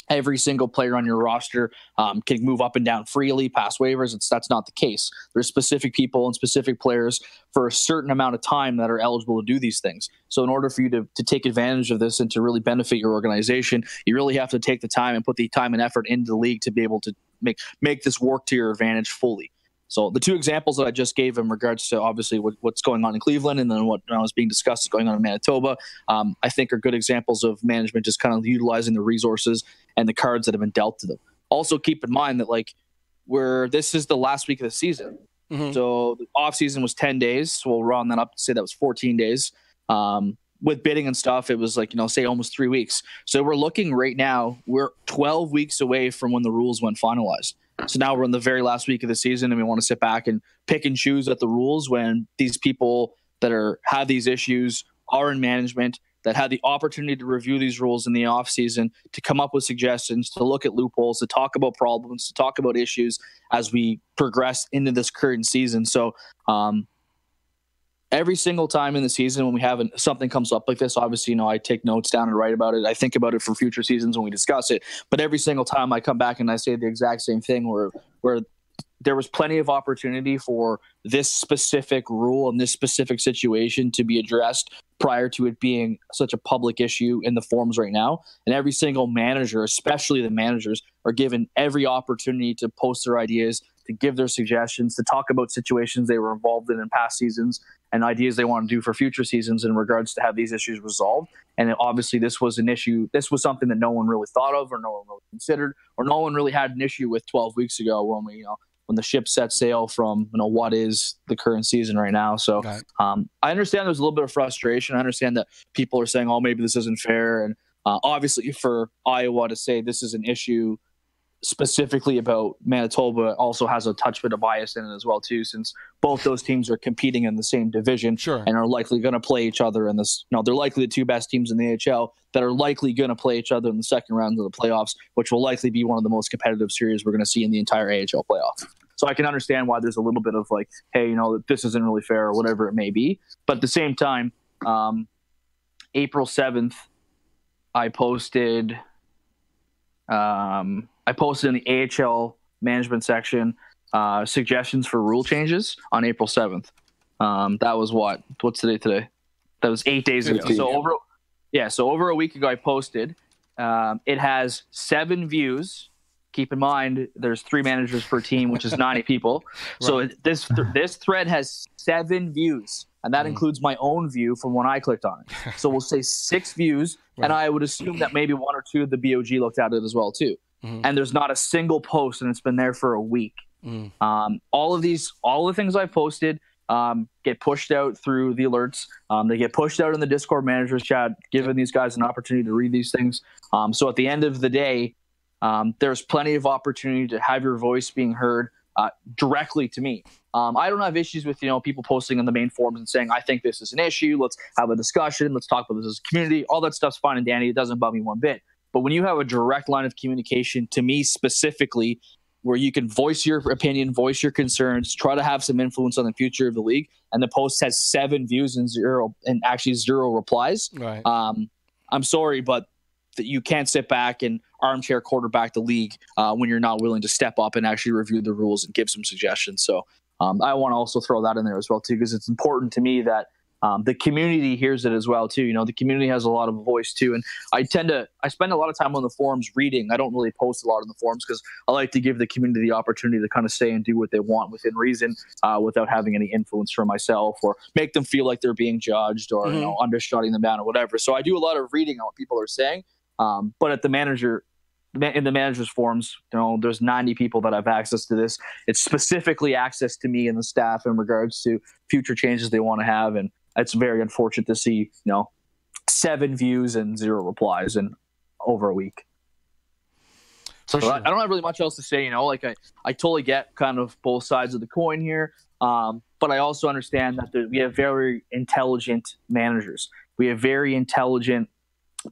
every single player on your roster can move up and down freely, pass waivers. That's not the case. There's specific people and specific players for a certain amount of time that are eligible to do these things. So in order for you to take advantage of this and to really benefit your organization, you really have to take the time and put the time and effort into the league to be able to make this work to your advantage fully. So the 2 examples that I just gave in regards to obviously what's going on in Cleveland and then what was being discussed is going on in Manitoba, I think are good examples of management just kind of utilizing the resources and the cards that have been dealt to them. Also keep in mind that this is the last week of the season. Mm-hmm. So the off season was 10 days. So we'll round that up to say that was 14 days. With bidding and stuff, it was say almost 3 weeks. So we're looking right now, we're 12 weeks away from when the rules went finalized. So now we're in the very last week of the season, and we want to sit back and pick and choose at the rules when these people that have these issues are in management, that had the opportunity to review these rules in the off season, to come up with suggestions, to look at loopholes, to talk about problems, to talk about issues as we progress into this current season. So every single time in the season when we have something comes up like this, obviously, I take notes down and write about it. I think about it for future seasons when we discuss it. But every single time I come back and I say the exact same thing where there was plenty of opportunity for this specific rule and this specific situation to be addressed prior to it being such a public issue in the forums right now. And every single manager, especially the managers, are given every opportunity to post their ideas, to give their suggestions, to talk about situations they were involved in past seasons and ideas they want to do for future seasons in regards to have these issues resolved. And obviously this was an issue. This was something that no one really thought of or no one really considered or no one really had an issue with 12 weeks ago when the ship set sail from, what is the current season right now. So I understand there's a little bit of frustration. I understand that people are saying, oh, maybe this isn't fair. And obviously for Iowa to say this is an issue specifically about Manitoba also has a touch bit of bias in it as well too, since both those teams are competing in the same division and are likely going to play each other in this. They're likely the two best teams in the AHL that are likely going to play each other in the second round of the playoffs, which will likely be one of the most competitive series we're going to see in the entire AHL playoff. So I can understand why there's a little bit of like, hey, this isn't really fair or whatever it may be. But at the same time, April 7th, I posted in the AHL management section suggestions for rule changes on April 7th. That was what's today? That was 8 days ago. So over a week ago, I posted. It has 7 views. Keep in mind, there's 3 managers per team, which is 90 people. Right. So this thread has 7 views, and that includes my own view from when I clicked on it. So we'll say 6 views, and I would assume that maybe 1 or 2 of the BOG looked at it as well too. And there's not a single post, and it's been there for a week. All the things I posted get pushed out through the alerts. They get pushed out in the Discord managers chat, giving these guys an opportunity to read these things. So at the end of the day, there's plenty of opportunity to have your voice being heard directly to me. I don't have issues with people posting on the main forums and saying, I think this is an issue. Let's have a discussion. Let's talk about this as a community. All that stuff's fine and dandy. It doesn't bug me one bit. But when you have a direct line of communication to me specifically, where you can voice your opinion, voice your concerns, try to have some influence on the future of the league, and the post has 7 views and 0 replies. Right. I'm sorry, but you can't sit back and armchair quarterback the league when you're not willing to step up and actually review the rules and give some suggestions. So I want to also throw that in there as well too, because it's important to me that the community hears it as well too. The community has a lot of voice too, and I spend a lot of time on the forums reading. I don't really post a lot on the forums because I like to give the community the opportunity to kind of say and do what they want within reason, without having any influence for myself or make them feel like they're being judged or undershutting them down or whatever. So I do a lot of reading on what people are saying, but in the manager's forums, there's 90 people that have access to this. It's specifically access to me and the staff in regards to future changes they want to have, and it's very unfortunate to see, 7 views and 0 replies in over a week. So I don't have really much else to say, I totally get kind of both sides of the coin here. But I also understand that we have very intelligent managers. We have very intelligent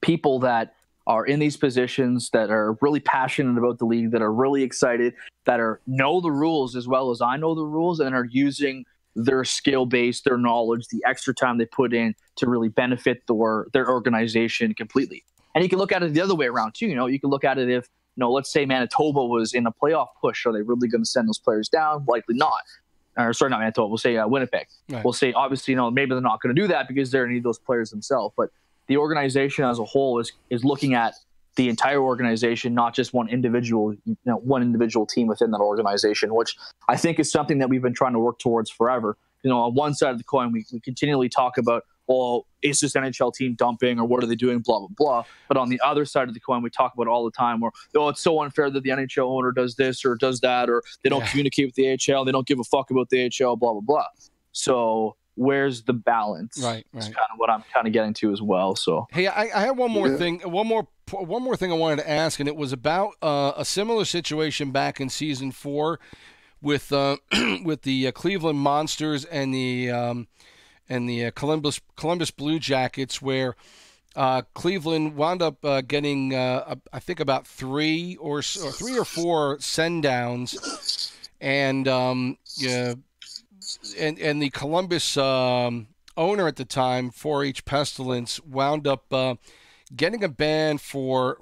people that are in these positions that are really passionate about the league, that are really excited, that know the rules as well as I know the rules, and are using their skill base, their knowledge, the extra time they put in to really benefit their organization completely. And you can look at it the other way around too. You can look at it if, let's say Manitoba was in a playoff push. Are they really going to send those players down? Likely not. Or sorry, not Manitoba. We'll say Winnipeg. Right. We'll say obviously, maybe they're not going to do that because they need those players themselves. But the organization as a whole is looking at the entire organization, not just one individual team within that organization, which I think is something that we've been trying to work towards forever. On one side of the coin, we continually talk about, well, is this NHL team dumping or what are they doing, blah, blah, blah. But on the other side of the coin, we talk about all the time, or, it's so unfair that the NHL owner does this or does that, or they don't communicate with the AHL, they don't give a fuck about the AHL, blah, blah, blah. So where's the balance? Right. That's kind of what I'm kind of getting to as well. So hey, I have one more thing. One more thing I wanted to ask, and it was about a similar situation back in season 4 with the Cleveland Monsters and the Columbus Blue Jackets, where Cleveland wound up getting I think about 3 or 4 send downs, and the Columbus owner at the time, 4H Pestilence, wound up getting a ban for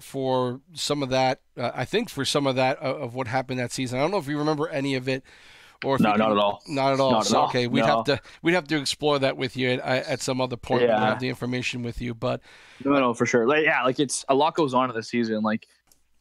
some of that. I think for some of that of what happened that season. I don't know if you remember any of it, or if not at all. Not at all. So, okay, we'd have to explore that with you at some other point. We'll have the information with you, but no, for sure. It's a lot goes on in the season.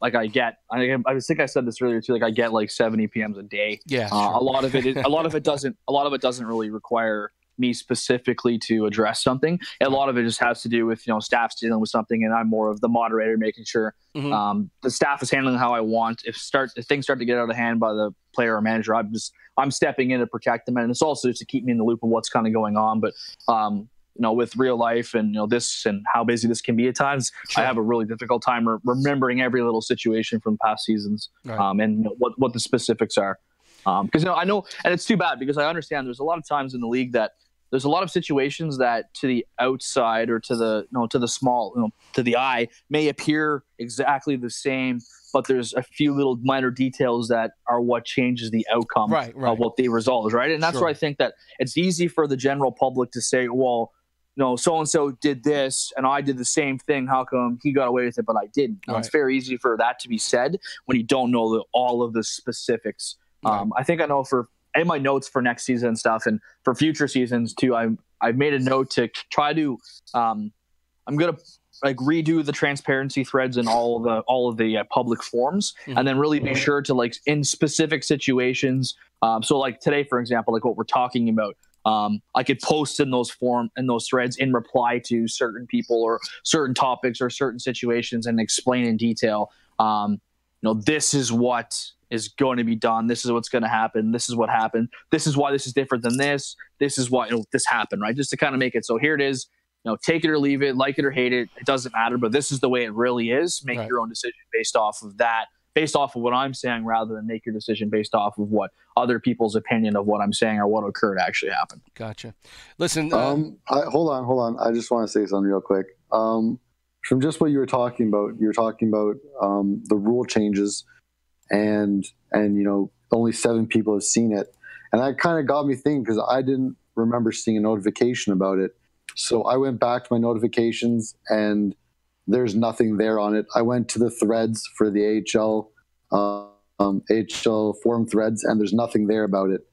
like I think I said this earlier too. Like I get like 70 PMs a day. Yeah, a lot of it doesn't really require me specifically to address something. A lot of it just has to do with, staff's dealing with something, and I'm more of the moderator, making sure the staff is handling how I want. If things start to get out of hand by the player or manager, I'm stepping in to protect them, and it's also just to keep me in the loop of what's kind of going on. But with real life and this and how busy this can be at times, I have a really difficult time remembering every little situation from past seasons, and what the specifics are. Because I know, and it's too bad because I understand there's a lot of times in the league that there's a lot of situations that to the outside or to the small, to the eye may appear exactly the same, but there's a few little minor details that are what changes the outcome of what the result is, right? And that's where I think that it's easy for the general public to say, well, so-and-so did this and I did the same thing. How come he got away with it, but I didn't? It's very easy for that to be said when you don't know all of the specifics. I think I know in my notes for next season and stuff, and for future seasons too, I've made a note to try to I'm gonna redo the transparency threads in all of the public forums, and then really be sure to in specific situations. So today, for example, what we're talking about, I could post in those threads in reply to certain people or certain topics or certain situations and explain in detail. This is what is going to be done. This is what's going to happen. This is what happened. This is why this is different than this. This is why this happened, right? Just to kind of make it so here it is. Take it or leave it, like it or hate it. It doesn't matter, but this is the way it really is. Make your own decision based off of that, based off of what I'm saying, rather than make your decision based off of what other people's opinion of what I'm saying or what occurred actually happened. Gotcha. Listen, hold on. I just want to say something real quick. From just what you were talking about, the rule changes, and only 7 people have seen it, and that kind of got me thinking because I didn't remember seeing a notification about it. So I went back to my notifications, and there's nothing there on it. I went to the threads for the AHL forum threads, and there's nothing there about it.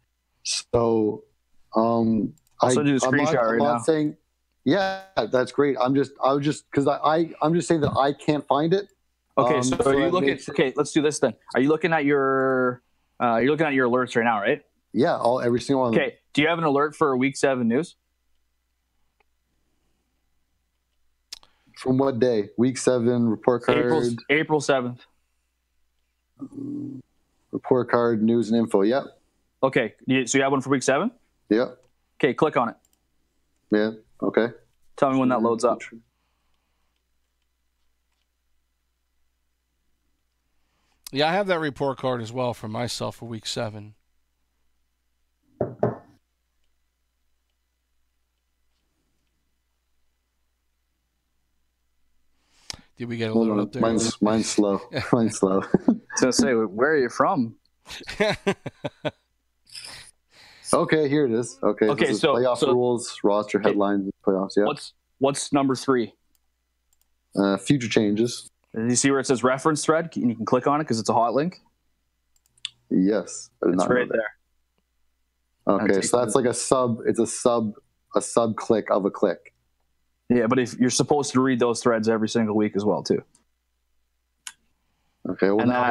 So do the screenshot right now. Saying, yeah, that's great. I'm just saying that I can't find it. Okay, so are you looking? Okay, let's do this then. Are you looking at your alerts right now, right? Yeah, every single one. Okay, do you have an alert for Week 7 news? From what day? Week 7 report card. April 7th. Report card, news and info. Yep. Okay, so you have one for Week 7? Yep. Okay, click on it. Yeah. Okay. Tell me when that loads up. Yeah, I have that report card as well for myself for Week 7. Did we get a little up there? Mine's slow. Mine's slow. I was going to say, where are you from? Okay, here it is. Okay, so playoff rules, roster headlines, playoffs. Yeah. What's number 3? Future changes. Did you see where it says reference thread? You can click on it because it's a hot link. Yes, it's right there. Okay, so that's like a sub. It's a sub click of a click. Yeah, but if you're supposed to read those threads every single week as well, too. Okay, well, now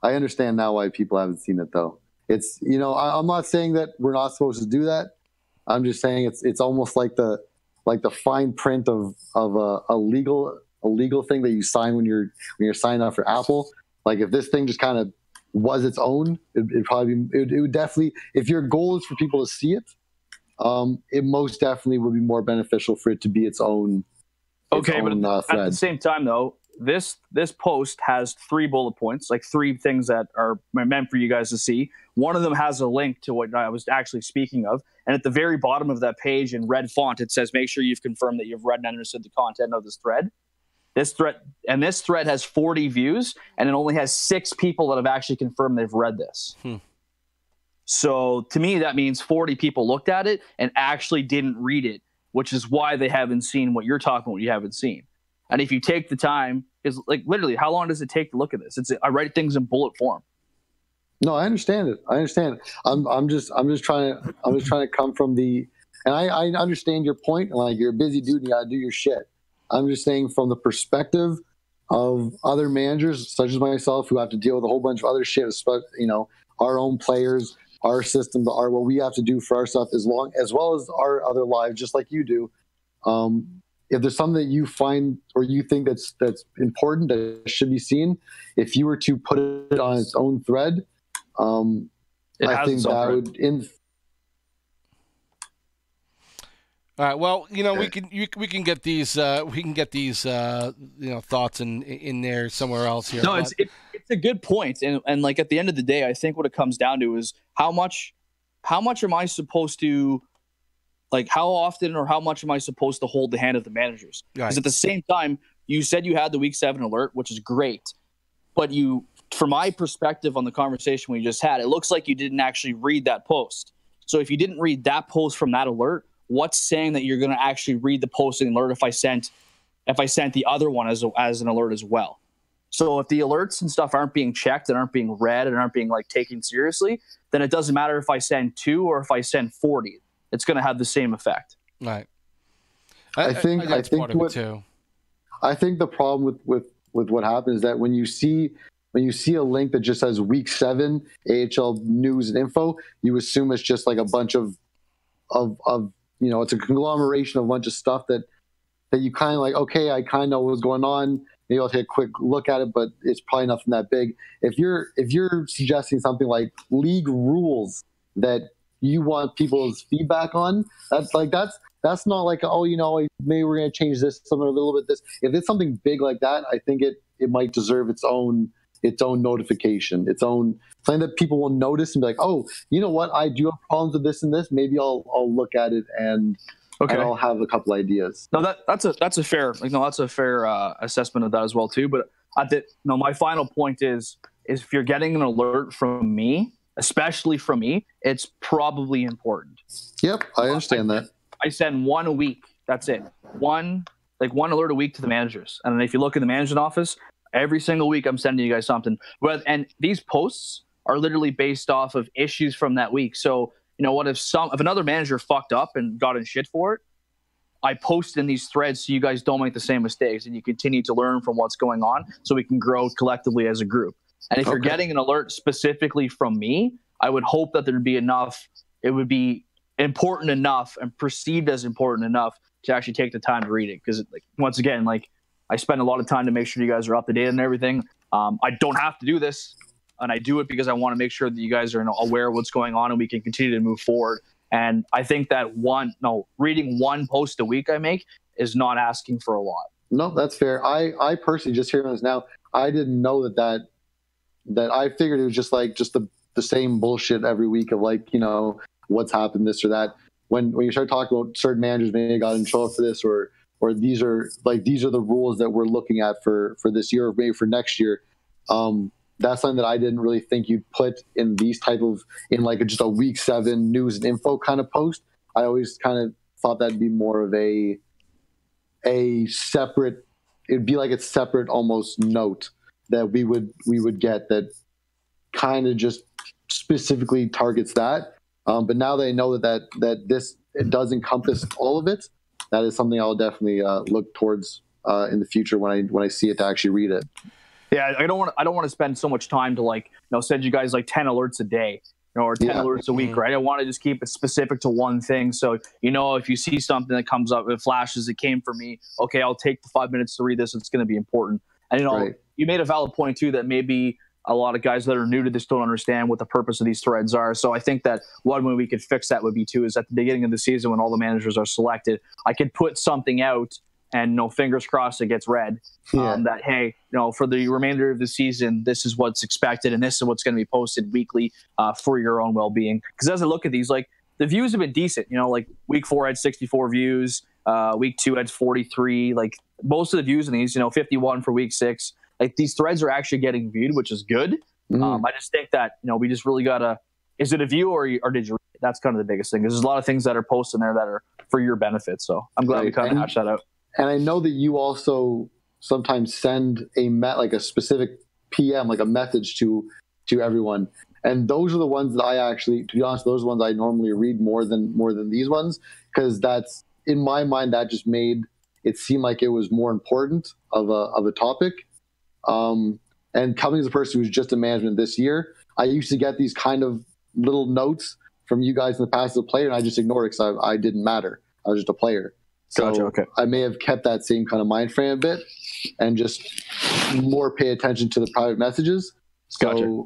I understand now why people haven't seen it, though. It's I'm not saying that we're not supposed to do that. I'm just saying it's almost like the fine print of a legal thing that you sign when you're signing up for Apple. Like if this thing just kind of was its own, it would definitely, if your goal is for people to see it, it most definitely would be more beneficial for it to be its own. Okay, but at the same time, though, this post has 3 bullet points, like 3 things that are meant for you guys to see. One of them has a link to what I was actually speaking of, and at the very bottom of that page in red font, it says, "Make sure you've confirmed that you've read and understood the content of this thread." This thread has 40 views, and it only has 6 people that have actually confirmed they've read this. So to me, that means 40 people looked at it and actually didn't read it, which is why they haven't seen what you're talking about. What you haven't seen. And if you take the time, is like literally, how long does it take to look at this? I write things in bullet form. No, I understand it. I'm just trying to come from the, and I understand your point. Like you're a busy dude, and you gotta do your shit. I'm just saying from the perspective of other managers, such as myself, who have to deal with a whole bunch of other shit, you know, our own players, our system, what we have to do for our stuff, as well as our other lives, just like you do. If there's something that you find or you think that's important that should be seen, if you were to put it on its own thread, I think that would. All right. Well, you know, we can get these you know, thoughts in there somewhere else here. No, it's a good point, and like at the end of the day, I think what it comes down to is how much am I supposed to, like, how often or how much am I supposed to hold the hand of the managers? Because at the same time, you said you had the Week 7 alert, which is great, but from my perspective on the conversation we just had, it looks like you didn't actually read that post. So if you didn't read that post from that alert, what's saying that you're going to actually read the post and alert if I sent the other one as an alert as well? So if the alerts and stuff aren't being checked and aren't being read and aren't being like taken seriously, then it doesn't matter if I send 2 or if I send 40. It's going to have the same effect. Right. I think too. I think the problem with what happens is that when you see a link that just says Week 7 AHL news and info, you assume it's just like a bunch of you know, it's a conglomeration of a bunch of stuff that you kind of like, okay, I kind of know what's going on. Maybe I'll take a quick look at it, but it's probably nothing that big. If you're suggesting something like league rules that you want people's feedback on, that's not like, oh, you know, maybe we're going to change this, something a little bit this. If it's something big like that, I think it might deserve its own notification, its own something that people will notice and be like, oh, you know what, I do have problems with this and this. Maybe I'll look at it and I'll have a couple ideas. No, that's a fair assessment of that as well too. But my final point is if you're getting an alert from me, especially from me, it's probably important. Yep, I understand that. I send 1 a week. That's it. One alert a week to the managers. And if you look in the management office, every single week I'm sending you guys something. And these posts are literally based off of issues from that week. So, you know what, if another manager fucked up and got in shit for it, I post in these threads so you guys don't make the same mistakes and you continue to learn from what's going on so we can grow collectively as a group. And if you're getting an alert specifically from me, I would hope that there'd be enough, it would be important enough and perceived as important enough to actually take the time to read it. Because once again, I spend a lot of time to make sure you guys are up to date and everything. I don't have to do this, and I do it because I want to make sure that you guys are aware of what's going on and we can continue to move forward. And I think that reading 1 post a week I make is not asking for a lot. No, that's fair. I personally, just hearing this now, I didn't know that I figured it was just the same bullshit every week of you know, what's happened, this or that. When you start talking about certain managers maybe got in trouble for this or these are the rules that we're looking at for this year or maybe for next year. That's something that I didn't really think you'd put in these type of just a Week 7 news and info kind of post. I always kind of thought that'd be more of a separate. It'd be like a separate almost note that we would get that kind of just specifically targets that. But now they know that it does encompass all of it. That is something I'll definitely look towards in the future when I see it to actually read it. Yeah, I don't want to spend so much time to send you guys 10 alerts a day, or 10 alerts a week, right? I want to just keep it specific to one thing. So, if you see something that comes up, it flashes, it came from me. Okay, I'll take the 5 minutes to read this. It's going to be important. And right. You made a valid point too that maybe a lot of guys that are new to this don't understand what the purpose of these threads are. So I think that one way we could fix that would be too is at the beginning of the season when all the managers are selected, I could put something out and fingers crossed it gets read. That hey, for the remainder of the season, this is what's expected and this is what's going to be posted weekly for your own well-being. Because as I look at these, the views have been decent. Week 4 had 64 views, week 2 had 43. Most of the views in these, 51 for week 6. These threads are actually getting viewed, which is good. I just think that we just really gotta. Is it a view or did you read it? That's kind of the biggest thing. There's a lot of things that are posted in there that are for your benefit. So I'm glad we kind of hashed that out. And I know that you also sometimes send a specific PM, a message to everyone. And those are the ones that I actually, to be honest, those are the ones I normally read more than these ones, because that's, in my mind, that just made it seem like it was more important of a topic. And coming as a person who's just in management this year, I used to get these kind of little notes from you guys in the past as a player, and I just ignored it because I didn't matter. I was just a player. So Gotcha, okay. I may have kept that same kind of mind frame a bit and just more pay attention to the private messages. So, gotcha.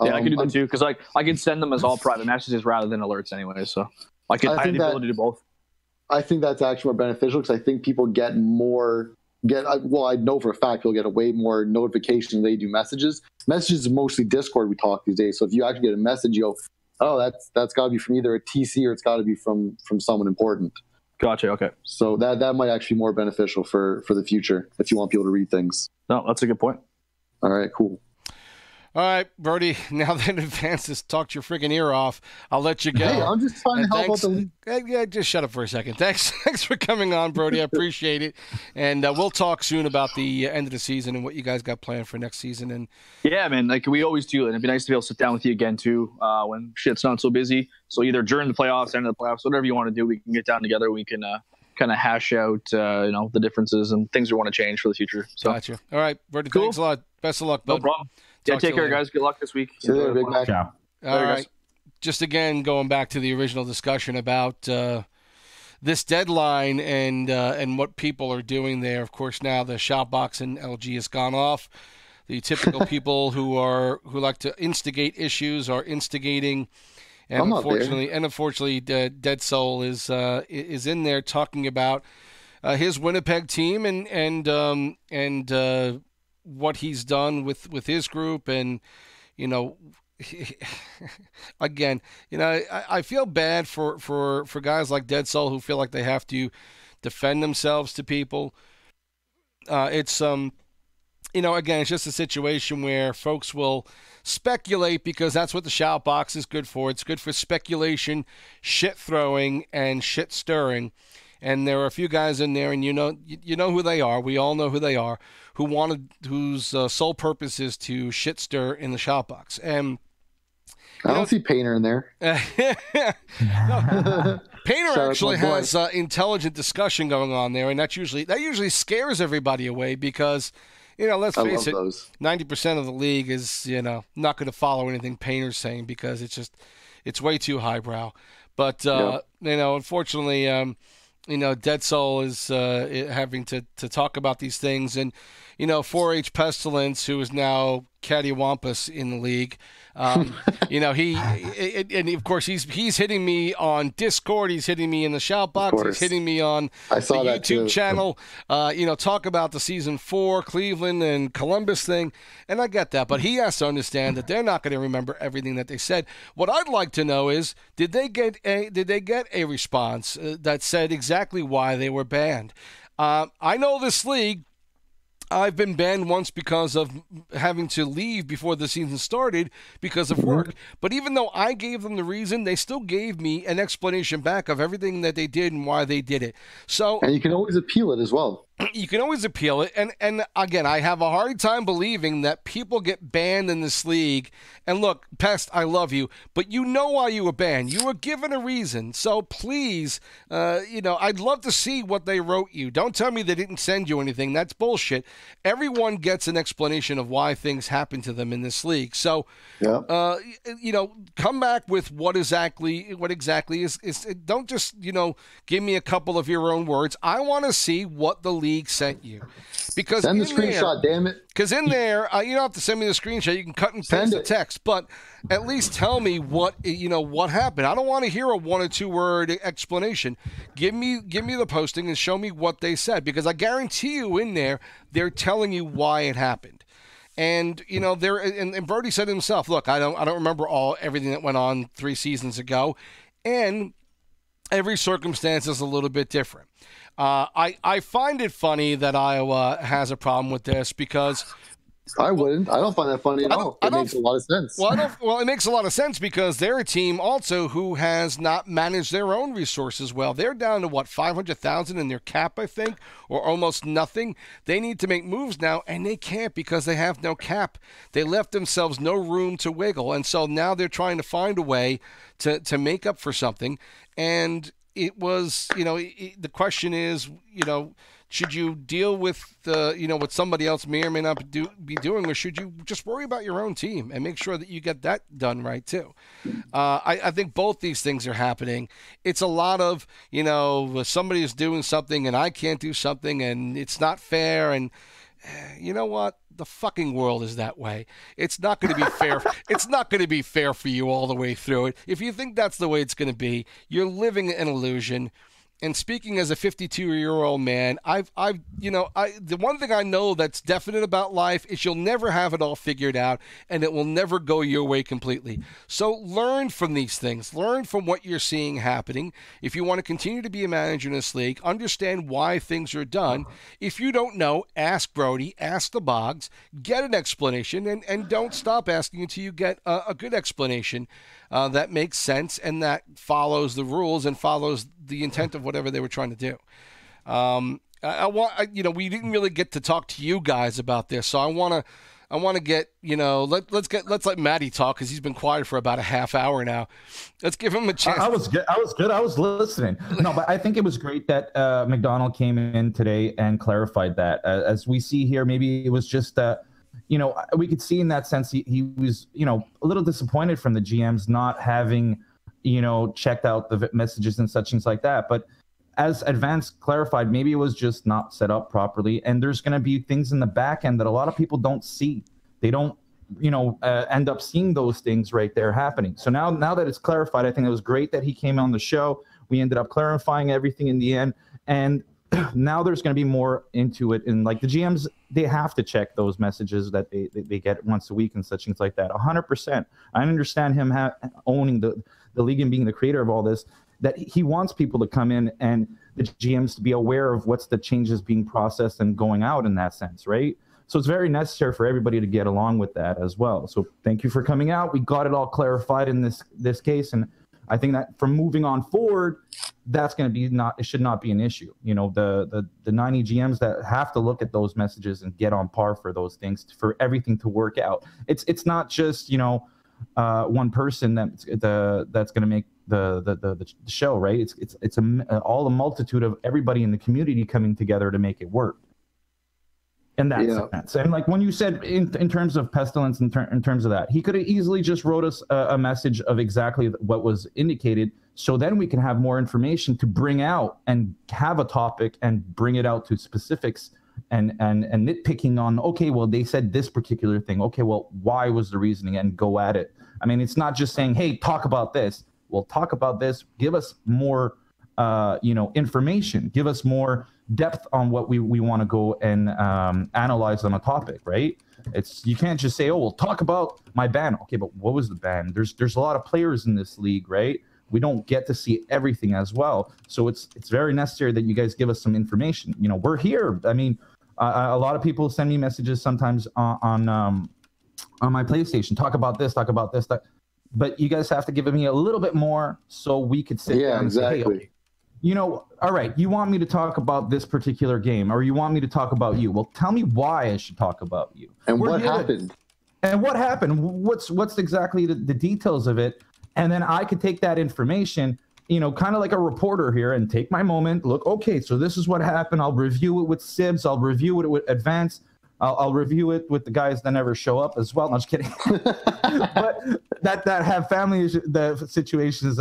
Yeah, I can do that too, because I can send them as all private messages rather than alerts anyway. So I have the ability to do both. I think that's actually more beneficial because I think people I know for a fact you'll get a way more notification than they do messages. Messages is mostly Discord we talk these days. So if you actually get a message, you go, oh, that's got to be from either a TC or it's got to be from someone important. Gotcha. Okay. So that might actually be more beneficial for the future if you want people to read things. No, that's a good point. All right, cool. All right, Brody, now that Advance has talked your freaking ear off, I'll let you go. Hey, I'm just trying to help out the league. Yeah, just shut up for a second. Thanks for coming on, Brody. I appreciate it. And we'll talk soon about the end of the season and what you guys got planned for next season. And yeah, man, like we always do. And it'd be nice to be able to sit down with you again, too, when shit's not so busy. So either during the playoffs, end of the playoffs, whatever you want to do, we can get down together. We can kind of hash out, the differences and things we want to change for the future. So. Gotcha. All right, Brody, cool. Thanks a lot. Best of luck, bud. No problem. Yeah, take care, guys. Good luck this week. See you later, Big Mac. Ciao. All right. Just again, going back to the original discussion about this deadline and what people are doing there. Of course, now the Shoutbox and LG has gone off. The typical people who like to instigate issues are instigating. And unfortunately, Dead Soul is in there talking about his Winnipeg team and what he's done with his group, and again, I feel bad for guys like Dead Soul who feel like they have to defend themselves to people. It's again, it's just a situation where folks will speculate because that's what the shout box is good for. It's good for speculation, shit throwing, and shit stirring. And there are a few guys in there, and you know who they are. We all know who they are, whose sole purpose is to shit stir in the shout box. And I don't see Painter in there. No, Painter actually has intelligent discussion going on there, and that usually scares everybody away because, let's face it, 90% of the league is not going to follow anything Painter's saying because it's way too highbrow. But unfortunately. Dead Soul is having to talk about these things. And, 4-H Pestilence, who is now cattywampus in the league, he of course, he's hitting me on Discord. He's hitting me in the shout box. He's hitting me on the YouTube channel. Talk about the season 4 Cleveland and Columbus thing. And I get that, but he has to understand that they're not going to remember everything that they said. What I'd like to know is, did they get a response that said exactly why they were banned? I know this league. I've been banned once because of having to leave before the season started because of work. But even though I gave them the reason, they still gave me an explanation back of everything that they did and why they did it. And you can always appeal it as well. You can always appeal it. And again, I have a hard time believing that people get banned in this league. And look, Pest, I love you, but you know why you were banned. You were given a reason. So please, I'd love to see what they wrote you. Don't tell me they didn't send you anything. That's bullshit. Everyone gets an explanation of why things happen to them in this league. So, come back with what exactly is. Don't just, give me a couple of your own words. I want to see what the league sent you, because send the screenshot, damn it. Because in there, you don't have to send me the screenshot. You can cut and paste the text, but at least tell me what happened. I don't want to hear a 1 or 2 word explanation. Give me the posting and show me what they said, because I guarantee you in there they're telling you why it happened. And and Brody said himself, look, I don't remember everything that went on 3 seasons ago, and every circumstance is a little bit different. I find it funny that Iowa has a problem with this because I wouldn't. I don't find that funny at all. It makes a lot of sense. Well, it makes a lot of sense because they're a team also who has not managed their own resources well. They're down to $500,000 in their cap, I think, or almost nothing. They need to make moves now, and they can't because they have no cap. They left themselves no room to wiggle, and so now they're trying to find a way to make up for something. And it was, the question is, Should you deal with what somebody else may or may not be doing, or should you just worry about your own team and make sure that you get that done right too? I think both these things are happening. It's a lot of, somebody is doing something and I can't do something and it's not fair, and you know what? The fucking world is that way. It's not going to be fair. It's not going to be fair for you all the way through it. If you think that's the way it's going to be, you're living an illusion. And speaking as a 52-year-old man, the one thing I know that's definite about life is you'll never have it all figured out, and it will never go your way completely. So learn from these things. Learn from what you're seeing happening. If you want to continue to be a manager in this league, understand why things are done. If you don't know, ask Brody, ask the Boggs, get an explanation, and don't stop asking until you get a good explanation that makes sense and that follows the rules and follows the intent of whatever they were trying to do. We didn't really get to talk to you guys about this, so I want to get, let's let Matty talk, because he's been quiet for about a half hour now. Let's give him a chance. I was good. I was listening. No, but I think it was great that McDonald came in today and clarified that. As we see here, maybe it was just we could see in that sense he was, a little disappointed from the GMs not having, checked out the messages and such things like that. But as Advanced clarified, maybe it was just not set up properly. And there's going to be things in the back end that a lot of people don't see. They don't, end up seeing those things right there happening. So now that it's clarified, I think it was great that he came on the show. We ended up clarifying everything in the end. And now there's going to be more into it. And like the GMs, they have to check those messages that they get once a week and such things like that. 100%. I understand him owning the league and being the creator of all this, that he wants people to come in and the GMs to be aware of what's the changes being processed and going out in that sense, right? So it's very necessary for everybody to get along with that as well. So thank you for coming out. We got it all clarified in this case, and I think that from moving on forward, that's going to be it should not be an issue. The 90 GMs that have to look at those messages and get on par for those things, for everything to work out. It's not just one person that's going to make the show, right? It's all a multitude of everybody in the community coming together to make it work. In that sense. And like when you said in terms of Pestilence, in terms of that, he could have easily just wrote us a message of exactly what was indicated, so then we can have more information to bring out and have a topic and bring it out to specifics and nitpicking on, okay, well, they said this particular thing. Okay, well, why was the reasoning, and go at it. I mean, it's not just saying, hey, talk about this. Well, talk about this. Give us more, information. Give us more depth on what we want to go and analyze on a topic, right? You can't just say, oh, well, talk about my ban. Okay, but what was the ban? There's a lot of players in this league, right? We don't get to see everything as well. So it's very necessary that you guys give us some information. We're here. I mean, a lot of people send me messages sometimes on my PlayStation. Talk about this, talk about this. But you guys have to give me a little bit more so we could sit down and say, hey, okay, all right, you want me to talk about this particular game, or you want me to talk about you? Well, tell me why I should talk about you. And what happened? And what happened? What's exactly the details of it? And then I could take that information, kind of like a reporter here, and take my moment. Look, okay, so this is what happened. I'll review it with Sibs. I'll review it with Advance. I'll review it with the guys that never show up as well. No, I'm just kidding. But that have family situations,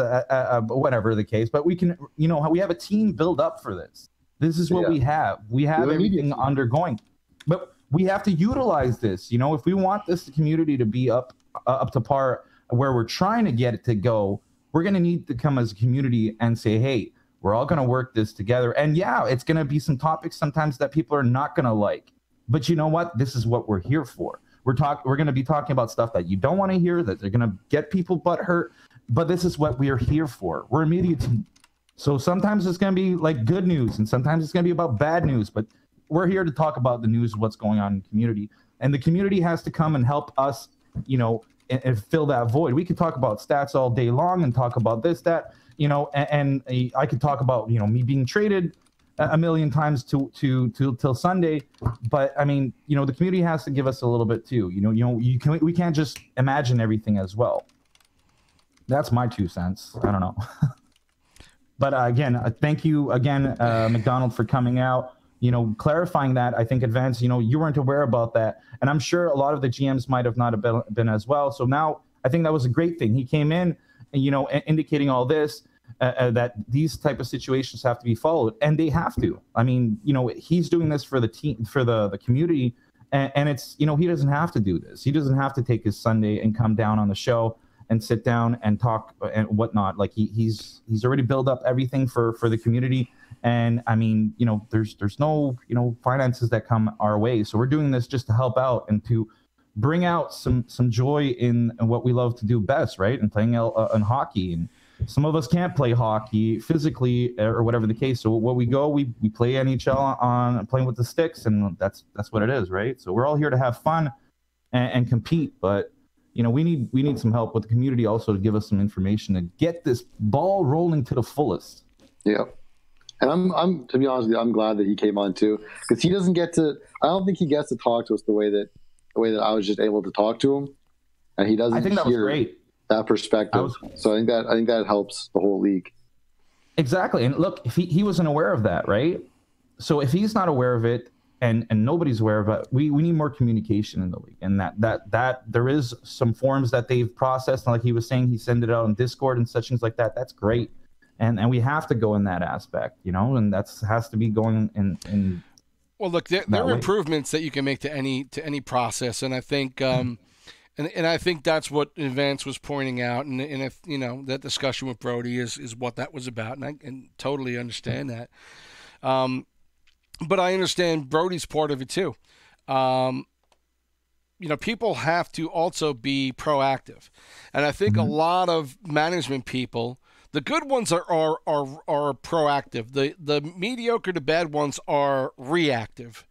whatever the case. But we can, we have a team build up for this. This is what we have. We have everything undergoing, but we have to utilize this. If we want this community to be up to par where we're trying to get it to go, we're going to need to come as a community and say, hey, we're all going to work this together. And yeah, it's going to be some topics sometimes that people are not going to like. But you know what? This is what we're here for. We're going to be talking about stuff that you don't want to hear, that they're going to get people butt hurt. But this is what we're here for. We're a media team. So sometimes it's going to be like good news, and sometimes it's going to be about bad news. But we're here to talk about the news of what's going on in the community. And the community has to come and help us, and fill that void. We could talk about stats all day long and talk about this, that, and I could talk about, me being traded a million times till Sunday, but I mean, the community has to give us a little bit too. We can't just imagine everything as well. That's my 2 cents. I don't know. But again, thank you again, McDonald, for coming out. clarifying that, I think Advance, you weren't aware about that. And I'm sure a lot of the GMs might have not have been as well. So now I think that was a great thing. He came in, indicating all this, that these type of situations have to be followed, and they have to. I mean, he's doing this for the team, for the community, and it's, he doesn't have to do this. He doesn't have to take his Sunday and come down on the show and sit down and talk and whatnot. Like he's already built up everything for the community. And I mean, there's no, finances that come our way. So we're doing this just to help out and to bring out some joy in what we love to do best, right? And playing in hockey. And some of us can't play hockey physically or whatever the case. So what we play NHL on playing with the sticks, and that's what it is, right? So we're all here to have fun and compete, but we need some help with the community also to give us some information to get this ball rolling to the fullest. Yeah. And I'm to be honest with you, I'm glad that he came on too, because he doesn't get to. I don't think he gets to talk to us the way that I was just able to talk to him, and he doesn't. I think that was great. That perspective. So I think that helps the whole league. Exactly. And look, if he wasn't aware of that, right? So if he's not aware of it, and nobody's aware of it, we need more communication in the league, and that there is some forms that they've processed, and like he was saying, he sent it out on Discord and such things like that. That's great. And we have to go in that aspect, and has to be going in. Well, look, there are improvements that you can make to any process, and I think, and I think that's what Advance was pointing out, and if that discussion with Brody is what that was about, and I can totally understand that. But I understand Brody's part of it too. People have to also be proactive, and I think a lot of management people. The good ones are proactive. The mediocre to bad ones are reactive,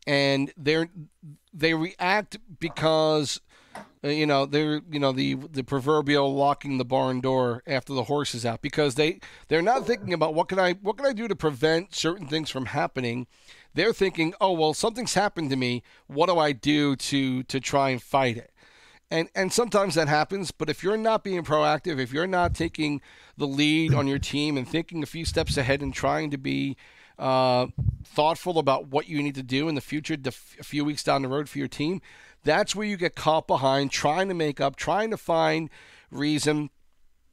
and they react because they're the proverbial locking the barn door after the horse is out, because they're not thinking about what can I do to prevent certain things from happening. They're thinking, oh well, something's happened to me. What do I do to try and fight it? And sometimes that happens, but if you're not being proactive, if you're not taking the lead on your team and thinking a few steps ahead and trying to be thoughtful about what you need to do in the future, a few weeks down the road for your team, that's where you get caught behind, trying to make up, trying to find reason.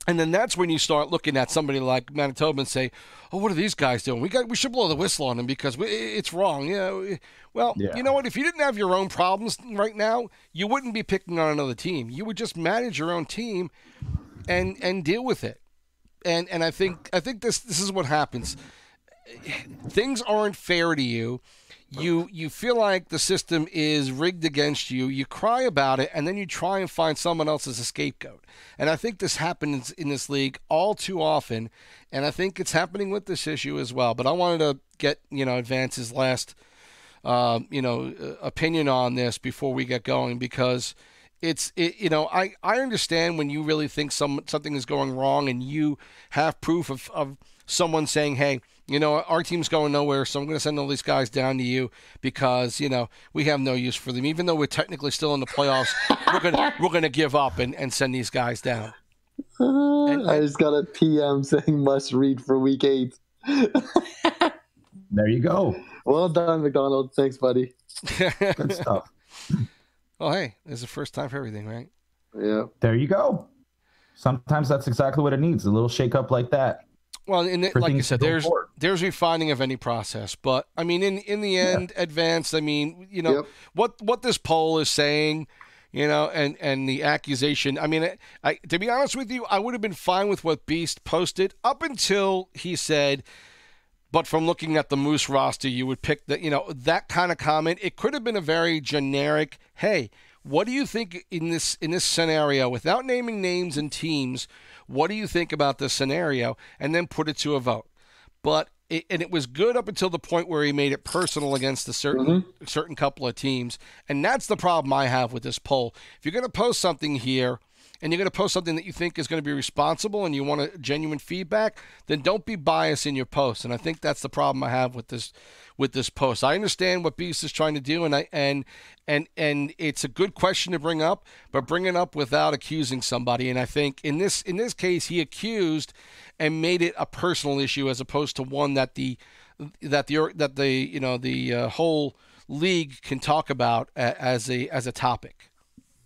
And then that's when you start looking at somebody like Manitoba and say, oh, what are these guys doing? We should blow the whistle on them because it's wrong. Well, you know what? If you didn't have your own problems right now, you wouldn't be picking on another team. You would just manage your own team and deal with it. And I think this is what happens. Things aren't fair to you. You feel like the system is rigged against you. You cry about it, and then you try and find someone else as a scapegoat. And I think this happens in this league all too often, and I think it's happening with this issue as well. But I wanted to get Advance's last opinion on this before we get going, because I understand when you really think something is going wrong and you have proof of someone saying, hey, our team's going nowhere, so I'm going to send all these guys down to you because, we have no use for them. Even though we're technically still in the playoffs, we're going to give up and send these guys down. I just got a PM saying must read for week 8. There you go. Well done, McDonald. Thanks, buddy. Good stuff. Well, hey, there's a first time for everything, right? Yeah. There you go. Sometimes that's exactly what it needs, a little shake up like that. Well, like you said, there's refining of any process, but I mean, in the end, Advanced. I mean, what this poll is saying, and the accusation. I mean, I to be honest with you, I would have been fine with what Beast posted up until he said, but from looking at the Moose roster, you would pick that kind of comment. It could have been a very generic, hey, what do you think in this scenario, without naming names and teams? What do you think about this scenario? And then put it to a vote. But it was good up until the point where he made it personal against a certain couple of teams. And that's the problem I have with this poll. If you're going to post something here and you're going to post something that you think is going to be responsible and you want a genuine feedback, then don't be biased in your post. And I think that's the problem I have with this post. I understand what Beast is trying to do, and it's a good question to bring up, but bring it up without accusing somebody. And I think in this case, he accused and made it a personal issue as opposed to one that the that the whole league can talk about as a topic.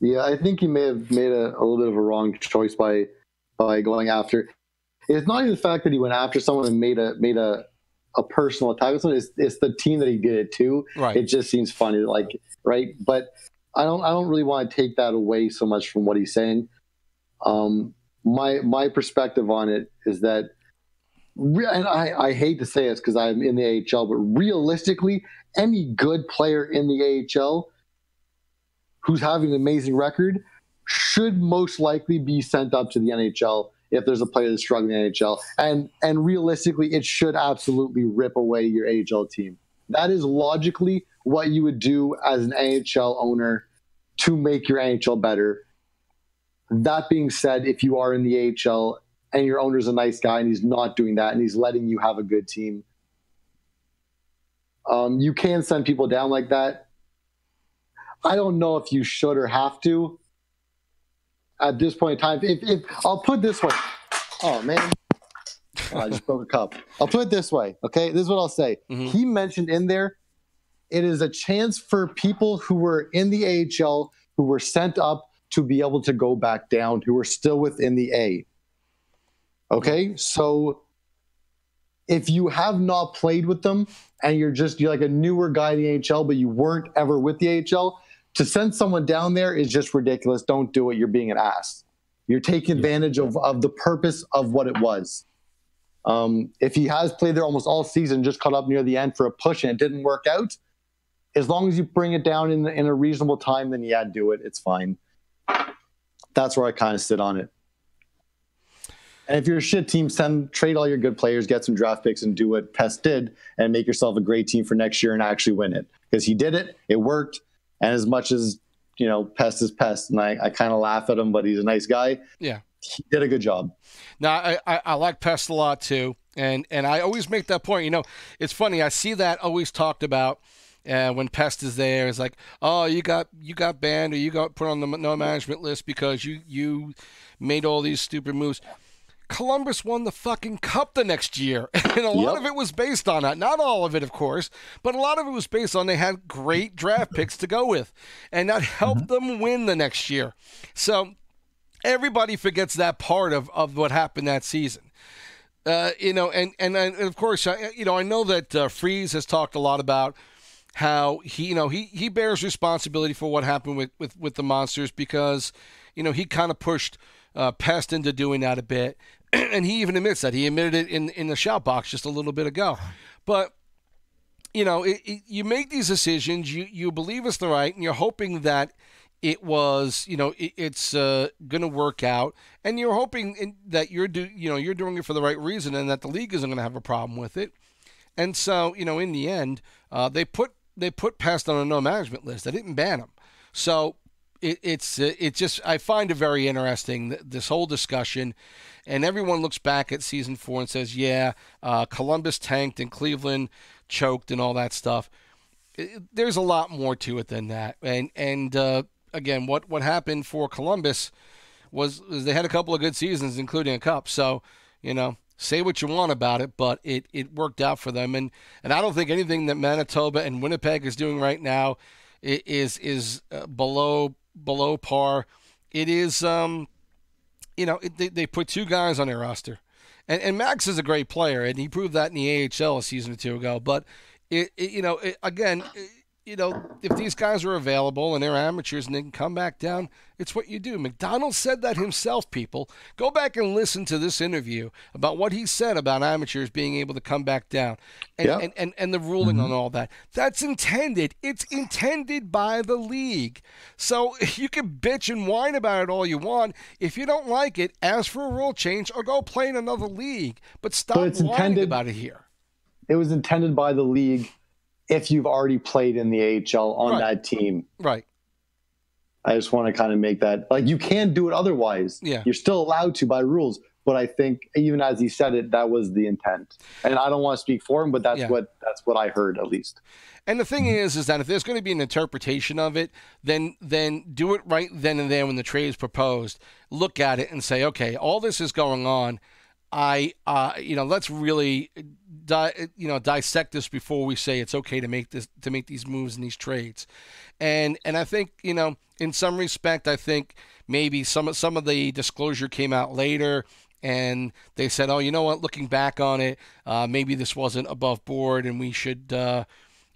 Yeah, I think he may have made a little bit of a wrong choice by going after. It's not even the fact that he went after someone and made a personal attack. It's the team that he did it to. Right. It just seems funny, like, right? But I don't really want to take that away so much from what he's saying. My perspective on it is that, and I hate to say this because I'm in the AHL, but realistically, any good player in the AHL who's having an amazing record should most likely be sent up to the NHL if there's a player that's struggling in the NHL. And realistically, it should absolutely rip away your AHL team. That is logically what you would do as an NHL owner to make your NHL better. That being said, if you are in the AHL and your owner's a nice guy and he's not doing that and he's letting you have a good team, you can send people down like that. I don't know if you should or have to at this point in time. If I'll put it this way. Oh, man. Oh, I just broke a cup. I'll put it this way, okay? This is what I'll say. Mm-hmm. He mentioned in there, it is a chance for people who were in the AHL, who were sent up, to be able to go back down, who are still within the A. Okay? So if you have not played with them and you're like a newer guy in the AHL, but you weren't ever with the AHL, to send someone down there is just ridiculous. Don't do it. You're being an ass. You're taking advantage of the purpose of what it was. If he has played there almost all season, just caught up near the end for a push and it didn't work out, as long as you bring it down in a reasonable time, then yeah, do it. It's fine. That's where I kind of sit on it. And if you're a shit team, trade all your good players, get some draft picks, and do what Pest did, and make yourself a great team for next year and actually win it. Because he did it, it worked, and as much as Pest is Pest, and I kind of laugh at him, but he's a nice guy. Yeah, he did a good job. Now I like Pest a lot too, and I always make that point. It's funny. I see that always talked about. When Pest is there, it's like, oh, you got banned or you got put on the no management list because you made all these stupid moves. Columbus won the fucking cup the next year, and a lot of it was based on that. Not all of it, of course, but a lot of it was based on they had great draft picks to go with, and that helped them win the next year. So everybody forgets that part of what happened that season. And of course, I know that Freeze has talked a lot about how he bears responsibility for what happened with the Monsters because, he kind of pushed Pest into doing that a bit. And he even admits that. He admitted it in the shout box just a little bit ago. But, you make these decisions, you believe it's the right, and you're hoping that it was, it's going to work out. And you're hoping that you're doing it for the right reason and that the league isn't going to have a problem with it. And so, in the end, they put Pest on a no management list. They didn't ban him. So it's just, I find it very interesting, this whole discussion. And everyone looks back at season 4 and says, yeah, Columbus tanked and Cleveland choked and all that stuff. There's a lot more to it than that. And again, what happened for Columbus was they had a couple of good seasons, including a cup. So, say what you want about it, but it worked out for them. And I don't think anything that Manitoba and Winnipeg is doing right now is below par. It is, they put 2 guys on their roster. And Max is a great player, and he proved that in the AHL a season or 2 ago. But, if these guys are available and they're amateurs and they can come back down, it's what you do. McDonald said that himself, people. Go back and listen to this interview about what he said about amateurs being able to come back down and the ruling on all that. That's intended. It's intended by the league. So you can bitch and whine about it all you want. If you don't like it, ask for a rule change or go play in another league. But stop whining about it here. It was intended by the league if you've already played in the AHL on that team. Right. I just want to kind of make that, like, you can do it otherwise. Yeah. You're still allowed to by rules. But I think even as he said it, that was the intent. And I don't want to speak for him, but that's what I heard at least. And the thing is that if there's going to be an interpretation of it, then do it right then and there when the trade is proposed. Look at it and say, okay, all this is going on. let's really dissect this before we say it's okay to make these moves and these trades. And I think, in some respect, I think maybe some of the disclosure came out later, and they said, oh, you know what, looking back on it, maybe this wasn't above board and we should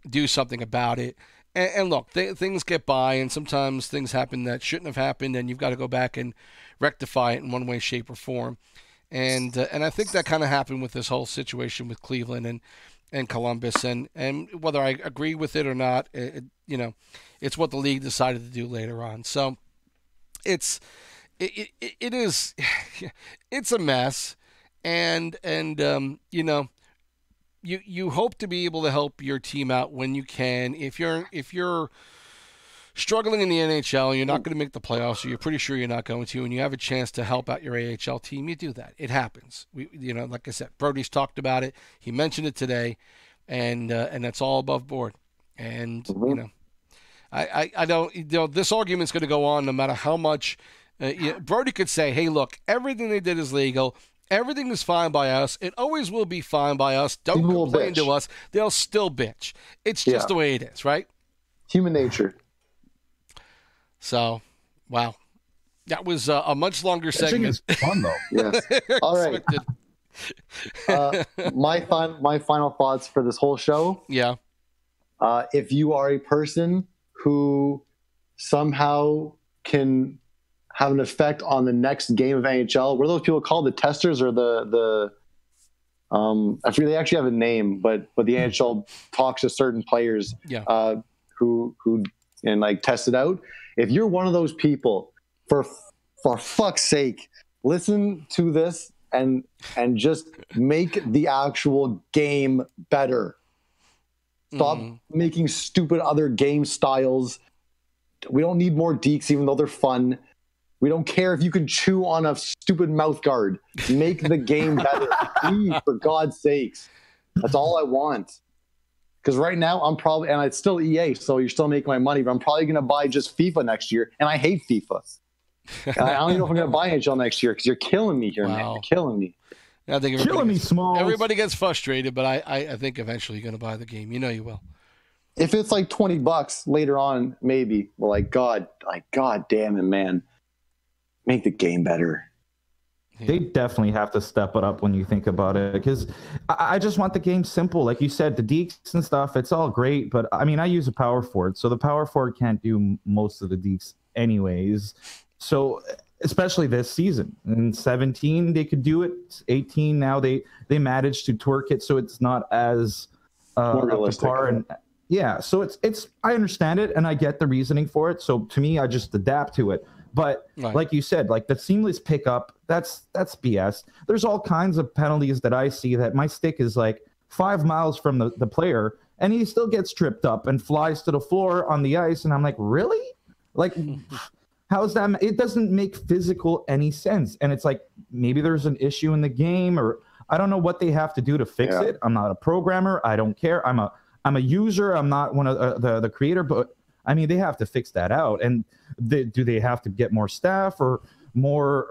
do something about it. And look, things get by, and sometimes things happen that shouldn't have happened, and you've got to go back and rectify it in one way, shape, or form. And I think that kind of happened with this whole situation with Cleveland and Columbus, and whether I agree with it or not, it's what the league decided to do later on. So it is it's a mess, and you hope to be able to help your team out when you can. If you're struggling in the NHL, you're not going to make the playoffs, or you're pretty sure you're not going to, and you have a chance to help out your AHL team, you do that. It happens. Like I said, Brody's talked about it. He mentioned it today, and that's all above board. And I don't. This argument's going to go on no matter how much. Brody could say, "Hey, look, everything they did is legal. Everything is fine by us. It always will be fine by us. Don't complain to us." They'll still bitch. It's just the way it is, right? Human nature. So, wow, that was a much longer segment. It's fun though. Yes. All right. My final thoughts for this whole show. Yeah. If you are a person who somehow can have an effect on the next game of NHL, what are those people called? The testers or the I forget, they actually have a name, but the NHL talks to certain players who and like test it out. If you're one of those people, for fuck's sake, listen to this and just make the actual game better. Stop making stupid other game styles. We don't need more deeks, even though they're fun. We don't care if you can chew on a stupid mouth guard. Make the game better. Please, for God's sakes. That's all I want. Because right now, I'm probably, and it's still EA, so you're still making my money, but I'm probably going to buy just FIFA next year, and I hate FIFA. And I don't even know if I'm going to buy NHL next year, because you're killing me here, man. You're killing me. I think killing me, Smalls. Everybody gets frustrated, but I think eventually you're going to buy the game. You know you will. If it's like $20 later on, maybe. Well, God damn it, man. Make the game better. They definitely have to step it up when you think about it, because I just want the game simple. Like you said, the deeks and stuff, it's all great, but I mean, I use a power forward, so the power forward can't do most of the deeks anyways. So especially this season, in 17 they could do it. 18 now they managed to twerk it, so it's not as up to par. And so it's I understand it and I get the reasoning for it. So to me, I just adapt to it. But like you said, like the seamless pickup, that's BS. There's all kinds of penalties that I see that my stick is like 5 miles from the player, and he still gets tripped up and flies to the floor on the ice. And I'm like, really? Like, how is that? It doesn't make physical any sense. And it's like, maybe there's an issue in the game, or I don't know what they have to do to fix it. I'm not a programmer. I don't care. I'm a user. I'm not one of the creator, but I mean, they have to fix that out. And do they have to get more staff or more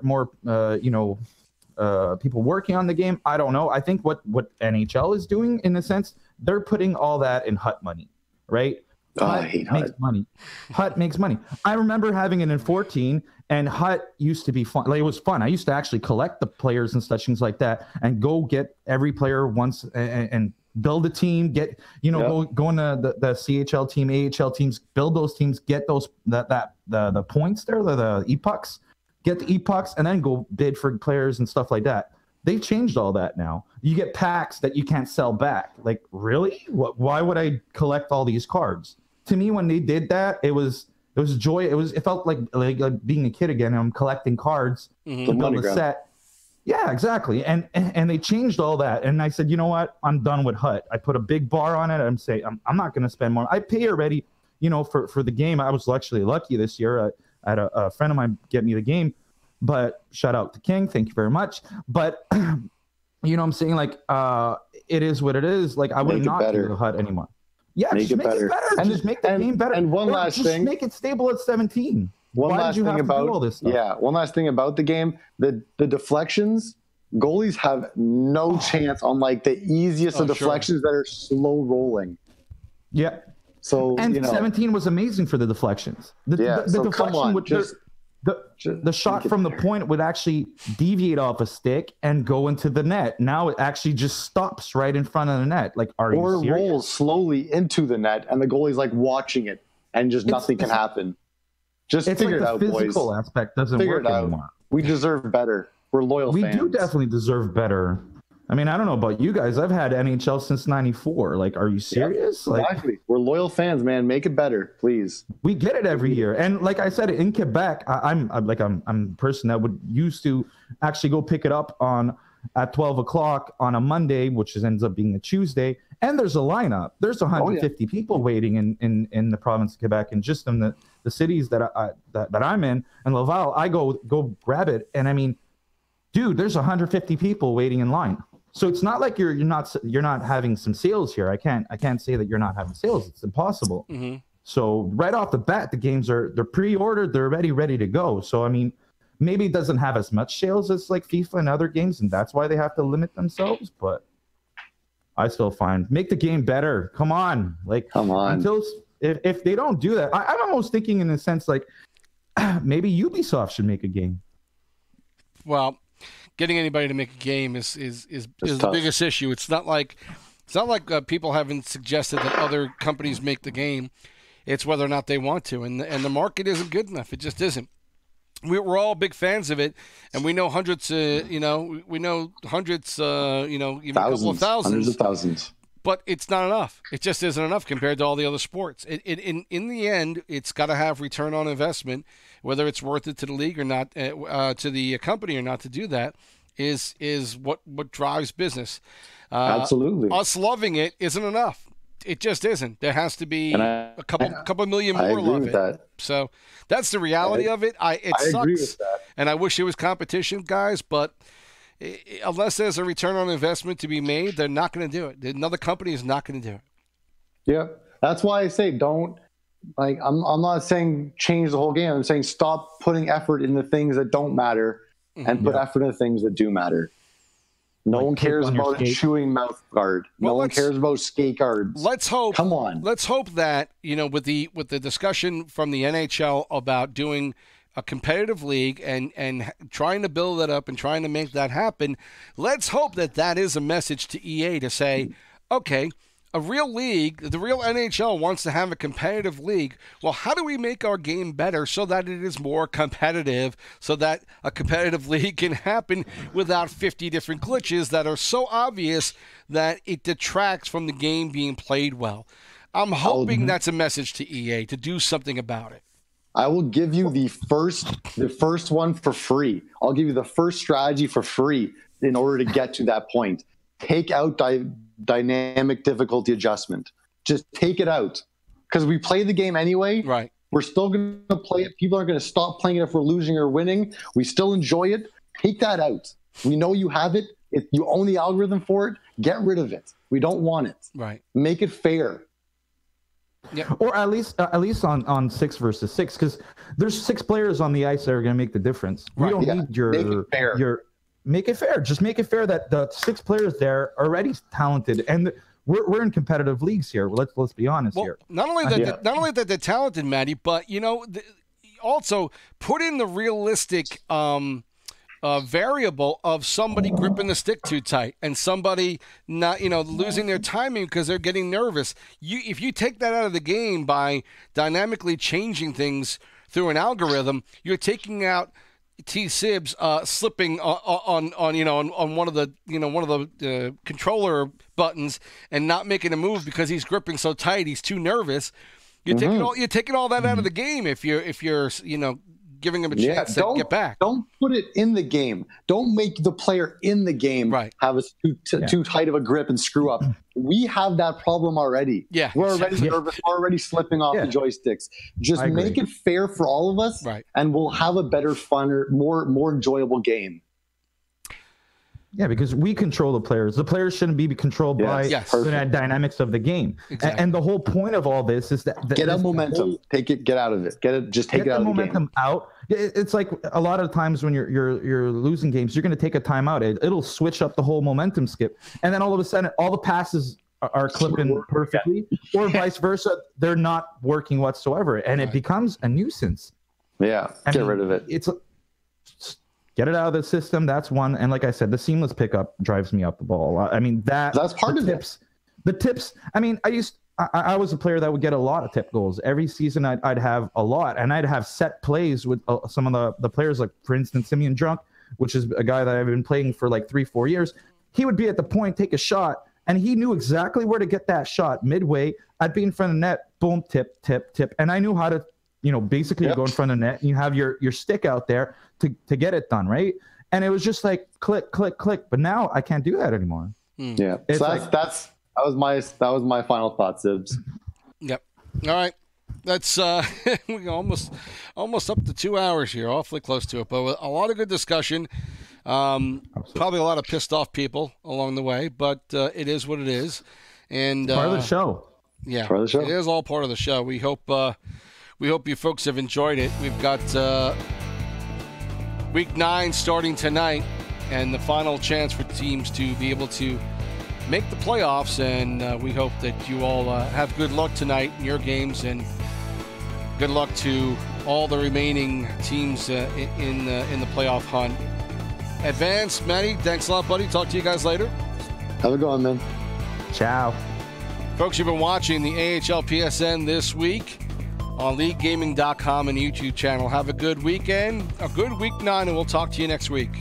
people working on the game? I don't know. I think what NHL is doing, in a sense, they're putting all that in HUT money, right? I hate HUT. Makes money. HUT makes money. I remember having it in 14, and HUT used to be fun. Like, it was fun. I used to actually collect the players and such things like that, and go get every player once and build a team, go into the CHL team, AHL teams, build those teams, get those the points there, the epochs, get the epochs, and then go bid for players and stuff like that. They've changed all that now. You get packs that you can't sell back. Like, really? Why would I collect all these cards? To me, when they did that, it was joy. It felt like being a kid again. I'm collecting cards to build a set. Yeah, exactly. And they changed all that. And I said, you know what? I'm done with HUT. I put a big bar on it. I'm saying I'm not going to spend more. I pay already, for the game. I was actually lucky this year. I had a friend of mine get me the game. But shout out to King. Thank you very much. But, I'm saying? Like, it is what it is. Like, I would not do the HUT anymore. Yeah, just make it better. And just make the game better. And one last thing. Just make it stable at 17. One last thing about all this stuff? Yeah, one last thing about the game, the deflections, goalies have no chance on like the easiest of deflections that are slow rolling. Yeah. So and 17 was amazing for the deflections. The deflection would the shot from the point would actually deviate off a stick and go into the net. Now it actually just stops right in front of the net. Like, are you serious? Or rolls slowly into the net, and the goalie's like watching it, and just nothing can happen. Just figure it out, boys. The physical aspect doesn't work anymore. We deserve better. We're loyal fans. We do definitely deserve better. I mean, I don't know about you guys. I've had NHL since *94. Like, are you serious? Yep, exactly. We're loyal fans, man. Make it better, please. We get it every year. And like I said, in Quebec, I'm a person that would used to actually go pick it up at 12 o'clock on a Monday, which ends up being a Tuesday. And there's a lineup. There's 150 people waiting in the province of Quebec, and just in the cities that I'm in, and Laval, I go grab it. And I mean, dude, there's 150 people waiting in line. So it's not like you're not having some sales here. I can't say that you're not having sales. It's impossible. Mm-hmm. So right off the bat, the games they're pre-ordered. They're ready to go. So I mean, maybe it doesn't have as much sales as like FIFA and other games, and that's why they have to limit themselves. But I still find make the game better. Come on. Until if they don't do that, I'm almost thinking in a sense like maybe Ubisoft should make a game. Well, getting anybody to make a game is the biggest issue. It's not like people haven't suggested that other companies make the game. It's whether or not they want to, and the market isn't good enough. It just isn't. We're all big fans of it, and we know hundreds. Even thousands, a couple of thousands, hundreds of thousands. But it's not enough. It just isn't enough compared to all the other sports. In the end, it's got to have return on investment, whether it's worth it to the league or not, to the company or not to do that, is what drives business. Absolutely. Us loving it isn't enough. It just isn't. There has to be a couple million more love it. That. So that's the reality of it. It sucks, agree with that. And I wish it was competition, guys, but unless there's a return on investment to be made, they're not going to do it. Another company is not going to do it. Yeah, that's why I say don't. Like, I'm not saying change the whole game. I'm saying stop putting effort in the things that don't matter and put effort in the things that do matter. No one cares about a chewing mouth guard. No one cares about skate guards. Let's hope. Come on. Let's hope that with the discussion from the NHL about doing a competitive league and trying to build that up and trying to make that happen. Let's hope that is a message to EA to say, okay, a real league, the real NHL wants to have a competitive league. Well, how do we make our game better so that it is more competitive, so that a competitive league can happen without 50 different glitches that are so obvious that it detracts from the game being played well? I'm hoping that's a message to EA to do something about it. I will give you the first one for free. I'll give you the first strategy for free in order to get to that point. Take out dynamic difficulty adjustment. Just take it out, because we play the game anyway. Right. We're still going to play it. People aren't going to stop playing it if we're losing or winning. We still enjoy it. Take that out. We know you have it. If you own the algorithm for it, get rid of it. We don't want it. Right. Make it fair. Yeah. Or at least on 6 versus 6, because there's 6 players on the ice that are going to make the difference. We don't need make it fair. Just make it fair that the 6 players there are already talented, and we're in competitive leagues here. Let's be honest here. Not only that they're talented, Matty, but also put in the realistic variable of somebody gripping the stick too tight and somebody not losing their timing because they're getting nervous. If you take that out of the game by dynamically changing things through an algorithm, you're taking out T-Sibs slipping on one of the controller buttons and not making a move because he's gripping so tight he's too nervous. You're taking all that out of the game if you're giving him a chance to get back. Don't put it in the game. Don't make the player in the game have us too tight of a grip and screw up. We have that problem already. Yeah. We're already nervous, already slipping off the joysticks. Just make it fair for all of us, and we'll have a better, funner, more enjoyable game. Yeah, because we control the players. The players shouldn't be controlled by the dynamics of the game. Exactly. And the whole point of all this is that get out momentum. Get out of it. Just take it out of the momentum out. It's like a lot of times when you're losing games, you're going to take a timeout. It'll switch up the whole momentum skip, and then all of a sudden, all the passes are clipping perfectly, or vice versa. They're not working whatsoever, and it becomes a nuisance. Yeah, get rid of it. Get it out of the system. That's one. And like I said, the seamless pickup drives me up the ball. I mean, that's part of it. The tips. I mean, I was a player that would get a lot of tip goals every season. I'd have a lot, and I'd have set plays with some of the players, like for instance, Simeon Drunk, which is a guy that I've been playing for like 3-4 years. He would be at the point, take a shot, and he knew exactly where to get that shot midway. I'd be in front of the net, boom, tip, tip, tip, and I knew how to, basically go in front of the net, and you have your stick out there to get it done, right? And it was just like click, click, click. But now I can't do that anymore. Yeah, so that was my final thought, Sibs. Yep. All right. That's we almost up to 2 hours here, awfully close to it, but a lot of good discussion. Probably a lot of pissed off people along the way, but it is what it is. And part of the show. Yeah, part of the show. It is all part of the show. We hope you folks have enjoyed it. We've got Week 9 starting tonight, and the final chance for teams to be able to make the playoffs. And we hope that you all have good luck tonight in your games, and good luck to all the remaining teams in the playoff hunt. Advance, Matty, thanks a lot, buddy. Talk to you guys later. Have a good one, man. Ciao. Folks, you've been watching the AHLPSN this week on LeagueGaming.com and YouTube channel. Have a good weekend, a good Week 9, and we'll talk to you next week.